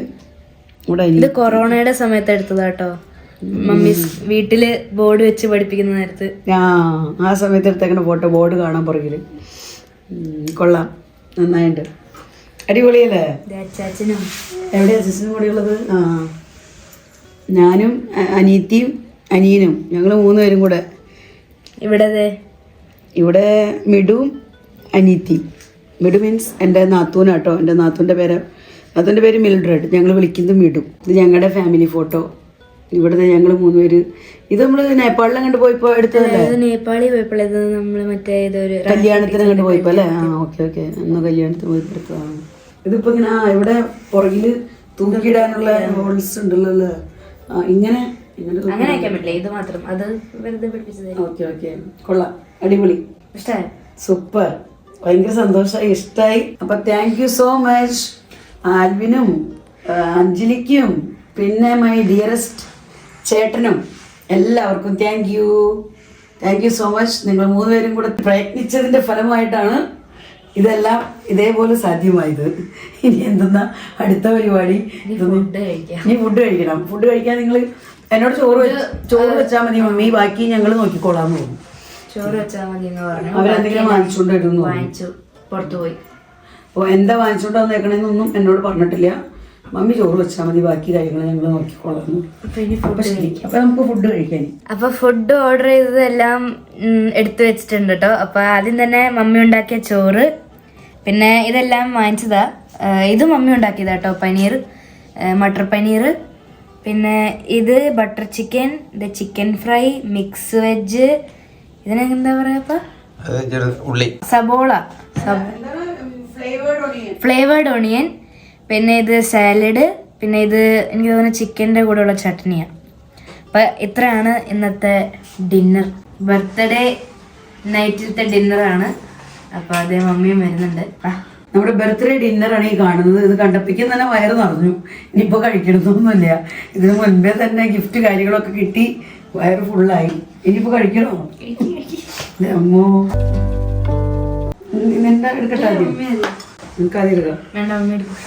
ഇവിടെ. ഇത് കൊറോണയുടെ സമയത്ത് എടുത്തതാട്ടോ, മമ്മി വീട്ടില് ബോർഡ് വെച്ച് പഠിപ്പിക്കുന്ന നേരത്ത്. ആ സമയത്ത് എടുത്തേക്കണ ഫോട്ടോ, ബോർഡ് കാണാൻ പുറകില്. കൊള്ളാം, നന്നായിട്ട്. അടിപൊളിയല്ലേ? അച്ചാച്ചനും എവിടെയാ അച്ഛനും കൂടെ ഉള്ളത്? ഞാനും അനിയത്തിയും അനിയനും, ഞങ്ങൾ 3 പേരും കൂടെ. ഇവിടെ മിടുവും അനിയത്തി. മിഡു മീൻസ് എൻ്റെ നാത്തൂനാട്ടോ. എൻ്റെ നാത്തൂൻ്റെ പേര് മിൽഡ്രഡ്. ഞങ്ങൾ വിളിക്കുന്നത് മിഡു. ഇത് ഞങ്ങളുടെ ഫാമിലി ഫോട്ടോ. ഇവിടുത്തെ ഞങ്ങൾ 3 പേര്. ഇത് നമ്മൾ നേപ്പാളിലും കണ്ട് പോയപ്പോ എടുത്തതല്ലേ? നേപ്പാളിൽ പോയപ്പോൾ നമ്മള് മറ്റേ ഇതൊരു കല്യാണത്തിന് കണ്ട് പോയപ്പോ അല്ലേ? ഓക്കെ അന്ന് കല്യാണത്തിന് പോയപ്പോ എടുത്തതാണ്. ഇതിപ്പോ ഇങ്ങനെ ഇവിടെ പുറകില് തൂക്കിയിടാനുള്ള ഹോൾസ് ഉണ്ടല്ലോ. ഇങ്ങനെ അങ്ങനെ വെക്കാൻ പറ്റില്ല, ഇത് മാത്രം. അത് വെറുതെ പിടിപ്പിച്ചത്. ഓക്കെ കൊള്ളാം, അടിപൊളി, ഇഷ്ടമായി, സൂപ്പർ. ഭയങ്കര സന്തോഷമായി, ഇഷ്ടമായി. അപ്പൊ താങ്ക് യു സോ മച്ച് ആൽവിനും അഞ്ജലിക്കും പിന്നെ മൈ ഡിയറസ്റ്റ് ചേട്ടനും എല്ലാവർക്കും താങ്ക് യു സോ മച്ച്. നിങ്ങൾ 3 പേരും കൂടെ പ്രയത്നിച്ചതിന്റെ ഫലമായിട്ടാണ് ഇതെല്ലാം ഇതേപോലെ സാധ്യമായത്. ഇനി എന്തെന്നാ അടുത്ത പരിപാടി? ഇനി ഫുഡ് കഴിക്കണം. ഫുഡ് കഴിക്കാൻ നിങ്ങൾ എന്നോട് ചോറ് വെച്ചാൽ മതി മമ്മി, ബാക്കി ഞങ്ങൾ നോക്കിക്കോളാന്ന് തോന്നുന്നു. ചോറ് വെച്ചാൽ മതി എന്ന് പറഞ്ഞു. അവരെന്തെങ്കിലും വാങ്ങിച്ചോണ്ട് വരുന്നു, വാങ്ങിച്ചു, പുറത്തു പോയി. എന്താ വാങ്ങിച്ചോണ്ട് വന്നേക്കണെന്നൊന്നും എന്നോട് പറഞ്ഞിട്ടില്ല. മമ്മി ചോറ് വെച്ചാൽ മതി, ബാക്കി കാര്യങ്ങൾ ഞങ്ങൾ നോക്കിക്കോളാം. അപ്പൊ നമുക്ക് ഫുഡ് കഴിക്കാൻ. അപ്പൊ ഫുഡ് ഓർഡർ ചെയ്തതെല്ലാം എടുത്തു വെച്ചിട്ടുണ്ട് കേട്ടോ. അപ്പൊ ആദ്യം തന്നെ മമ്മി ഉണ്ടാക്കിയ ചോറ്, പിന്നെ ഇതെല്ലാം വാങ്ങിച്ചതാ. ഇത് മമ്മി ഉണ്ടാക്കിയതാ കേട്ടോ, പനീർ, മട്ടർ പനീർ. പിന്നെ ഇത് ബട്ടർ ചിക്കൻ, ഇത് ചിക്കൻ ഫ്രൈ, മിക്സ് വെജ്, ഇതിനൊക്കെ എന്താ പറയാ, ഉള്ളി, സബോള, ഫ്ലേവേർഡ് ഓണിയൻ. പിന്നെ ഇത് സാലഡ്. പിന്നെ ഇത് എനിക്ക് തോന്നുന്നു ചിക്കൻ്റെ കൂടെയുള്ള ചട്നിയാണ്. അപ്പം ഇത്രയാണ് ഇന്നത്തെ ഡിന്നർ. ബർത്ത്ഡേ നൈറ്റിലത്തെ ഡിന്നറാണ്. അപ്പോൾ അതേ മമ്മിയും വരുന്നുണ്ട്. നമ്മുടെ ബർത്ത്ഡേ ഡിന്നറാണ് ഈ കാണുന്നത്. ഇത് കണ്ടപ്പിക്കാൻ തന്നെ വയറ് നിറഞ്ഞു. ഇനിയിപ്പോൾ കഴിക്കണമെന്നൊന്നുമില്ല. ഇതിന് മുൻപേ തന്നെ ഗിഫ്റ്റ് കാര്യങ്ങളൊക്കെ കിട്ടി, വയറ് ഫുള്ളായി. ഇനിയിപ്പോൾ കഴിക്കണോ? അമ്മോ, എന്താ എടുക്കട്ടെ? ആദ്യം നിങ്ങൾക്ക് ആദ്യം എടുക്കാം. വേണ്ട, മമ്മി എടുക്കും.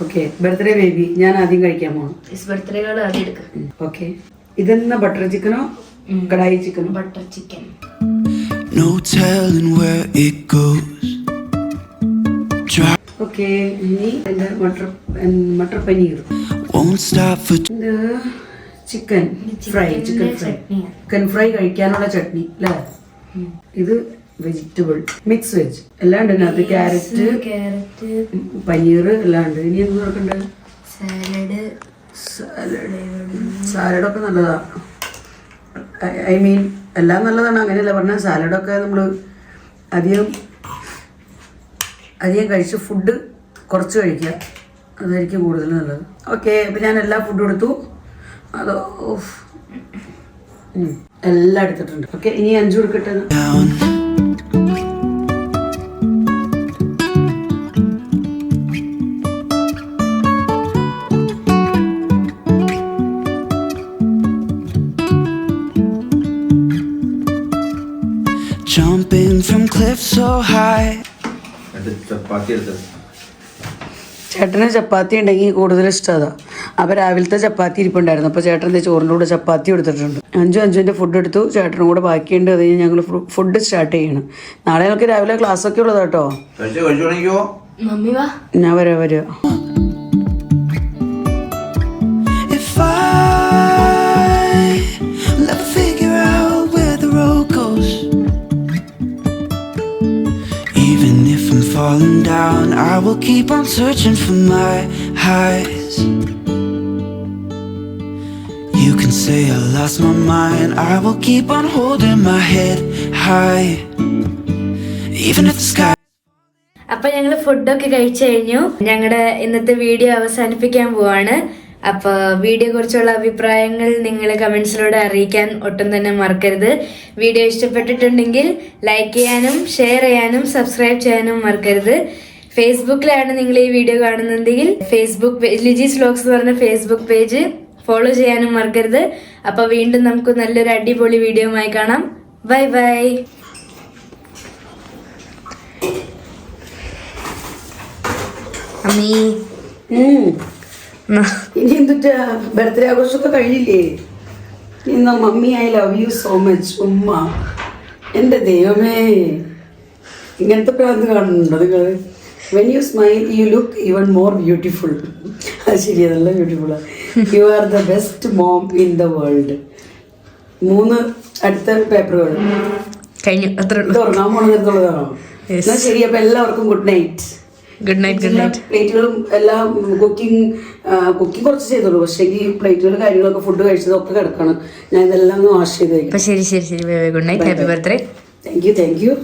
ഓക്കെ, ബർത്ത്ഡേ ബേബി ഞാൻ ആദ്യം കഴിക്കാൻ പോകണം. ബർത്ത്ഡേകൾ ആദ്യം എടുക്കാം. ഓക്കെ, ഇതെന്നാ ബട്ടർ ചിക്കനോ കടായി ചിക്കനോ? Butter chicken. No telling where it goes. Okay, ഇനി എൻ്റെ matar paneer. Won't stop for ഇത് ചിക്കൻ ഫ്രൈ കഴിക്കാനുള്ള ചട്നി അല്ലേ? ഇത് വെജിറ്റബിൾ മിക്സ് വെജ് എല്ലാം ഉണ്ട് അതിനകത്ത്. ക്യാരറ്റ്, പനീർ എല്ലാം ഉണ്ട്. ഇനി എന്ത് നോക്കണ്ടേ? സാലഡൊക്കെ നല്ലതാ. ഐ മീൻ എല്ലാം നല്ലതാണ്, അങ്ങനെയല്ല പറഞ്ഞാൽ. സാലഡൊക്കെ നമ്മൾ അധികം കഴിച്ച് ഫുഡ് കുറച്ച് കഴിക്കുക, അതായിരിക്കും കൂടുതൽ നല്ലത്. ഓക്കെ, അപ്പം ഞാൻ എല്ലാ ഫുഡും എടുത്തു. അതോ എല്ലാം എടുത്തിട്ടുണ്ട്. ഓക്കെ, ഇനി 5 കൊടുക്കട്ടെ. down. Jumping from cliffs so high. ചപ്പാത്തി എടുത്തത്. ചേട്ടന് ചപ്പാത്തി ഉണ്ടെങ്കിൽ കൂടുതൽ ഇഷ്ടം അതാ. അപ്പോൾ രാവിലത്തെ ചപ്പാത്തി ഇരിപ്പുണ്ടായിരുന്നു. അപ്പോൾ ചേട്ടൻ എന്താ ചോറിൻ്റെ കൂടെ ചപ്പാത്തി എടുത്തിട്ടുണ്ട്. 5 ഫുഡ് എടുത്തു. ചേട്ടനും കൂടെ ബാക്കിയുണ്ട്. അത് കഴിഞ്ഞ് ഞങ്ങൾ ഫുഡ് സ്റ്റാർട്ട് ചെയ്യണം. നാളെ ഞങ്ങൾക്ക് രാവിലെ ക്ലാസ് ഒക്കെ ഉള്ളതാ കേട്ടോ. മമ്മി വാ. ഞാൻ വരാം. If I let figure out where the road goes, even if I'm falling down, I will keep on searching for my highs. You can say I lost my mind, I will keep on holding my head high, even if the sky. അപ്പൊ ഞങ്ങള് ഫുഡൊക്കെ കഴിച്ചു കഴിഞ്ഞു. ഞങ്ങളുടെ ഇന്നത്തെ video അവസാനിപ്പിക്കാൻ പോവാണ്. അപ്പൊ വീഡിയോ കുറിച്ചുള്ള അഭിപ്രായങ്ങൾ നിങ്ങൾ കമന്റ്സിലൂടെ അറിയിക്കാൻ ഒട്ടും തന്നെ മറക്കരുത്. വീഡിയോ ഇഷ്ടപ്പെട്ടിട്ടുണ്ടെങ്കിൽ ലൈക്ക് ചെയ്യാനും ഷെയർ ചെയ്യാനും സബ്സ്ക്രൈബ് ചെയ്യാനും മറക്കരുത്. ഫേസ്ബുക്കിലാണ് നിങ്ങൾ ഈ വീഡിയോ കാണുന്നതെങ്കിൽ ഫേസ്ബുക്ക് ലിജീസ് വ്ലോഗ്സ് എന്ന് പറഞ്ഞ ഫേസ്ബുക്ക് പേജ് ഫോളോ ചെയ്യാനും മറക്കരുത്. അപ്പൊ വീണ്ടും നമുക്ക് നല്ലൊരു അടിപൊളി വീഡിയോയുമായി കാണാം. Bye bye. അമ്മീ ഇനി എന്തിട്ടാ ബർത്ത്ഡേ ആഘോഷമൊക്കെ കഴിഞ്ഞില്ലേ? ഇന്ന് mummy I love you so much ഉമ്മ. എൻ്റെ ദൈവമേ, ഇങ്ങനത്തെ പ്രാന്ത് കാണുന്നുണ്ടോ നിങ്ങൾ? When you smile you look even more beautiful. അത് ശരിയാ, നല്ല ബ്യൂട്ടിഫുള്ളാണ്. You are the best mom in the world. 3 അടുത്ത പേപ്പറുകൾ കഴിഞ്ഞു. അത്ര ഉറങ്ങാൻ പോണെന്നുള്ളതാണോ? എന്നാൽ ശരി. അപ്പം എല്ലാവർക്കും ഗുഡ് നൈറ്റ്. Good night. പ്ലേറ്റുകളും എല്ലാം കുക്കിംഗ് കുറച്ച് ചെയ്തോളൂ. പക്ഷേ ഈ പ്ലേറ്റുകളും കാര്യങ്ങളൊക്കെ ഫുഡ് കഴിച്ചതൊക്കെ കിടക്കണം. ഞാൻ ഇതെല്ലാം ഒന്ന് വാഷ് ചെയ്ത് കഴിക്കും. ശരി. Good night. Happy birthday. Thank U.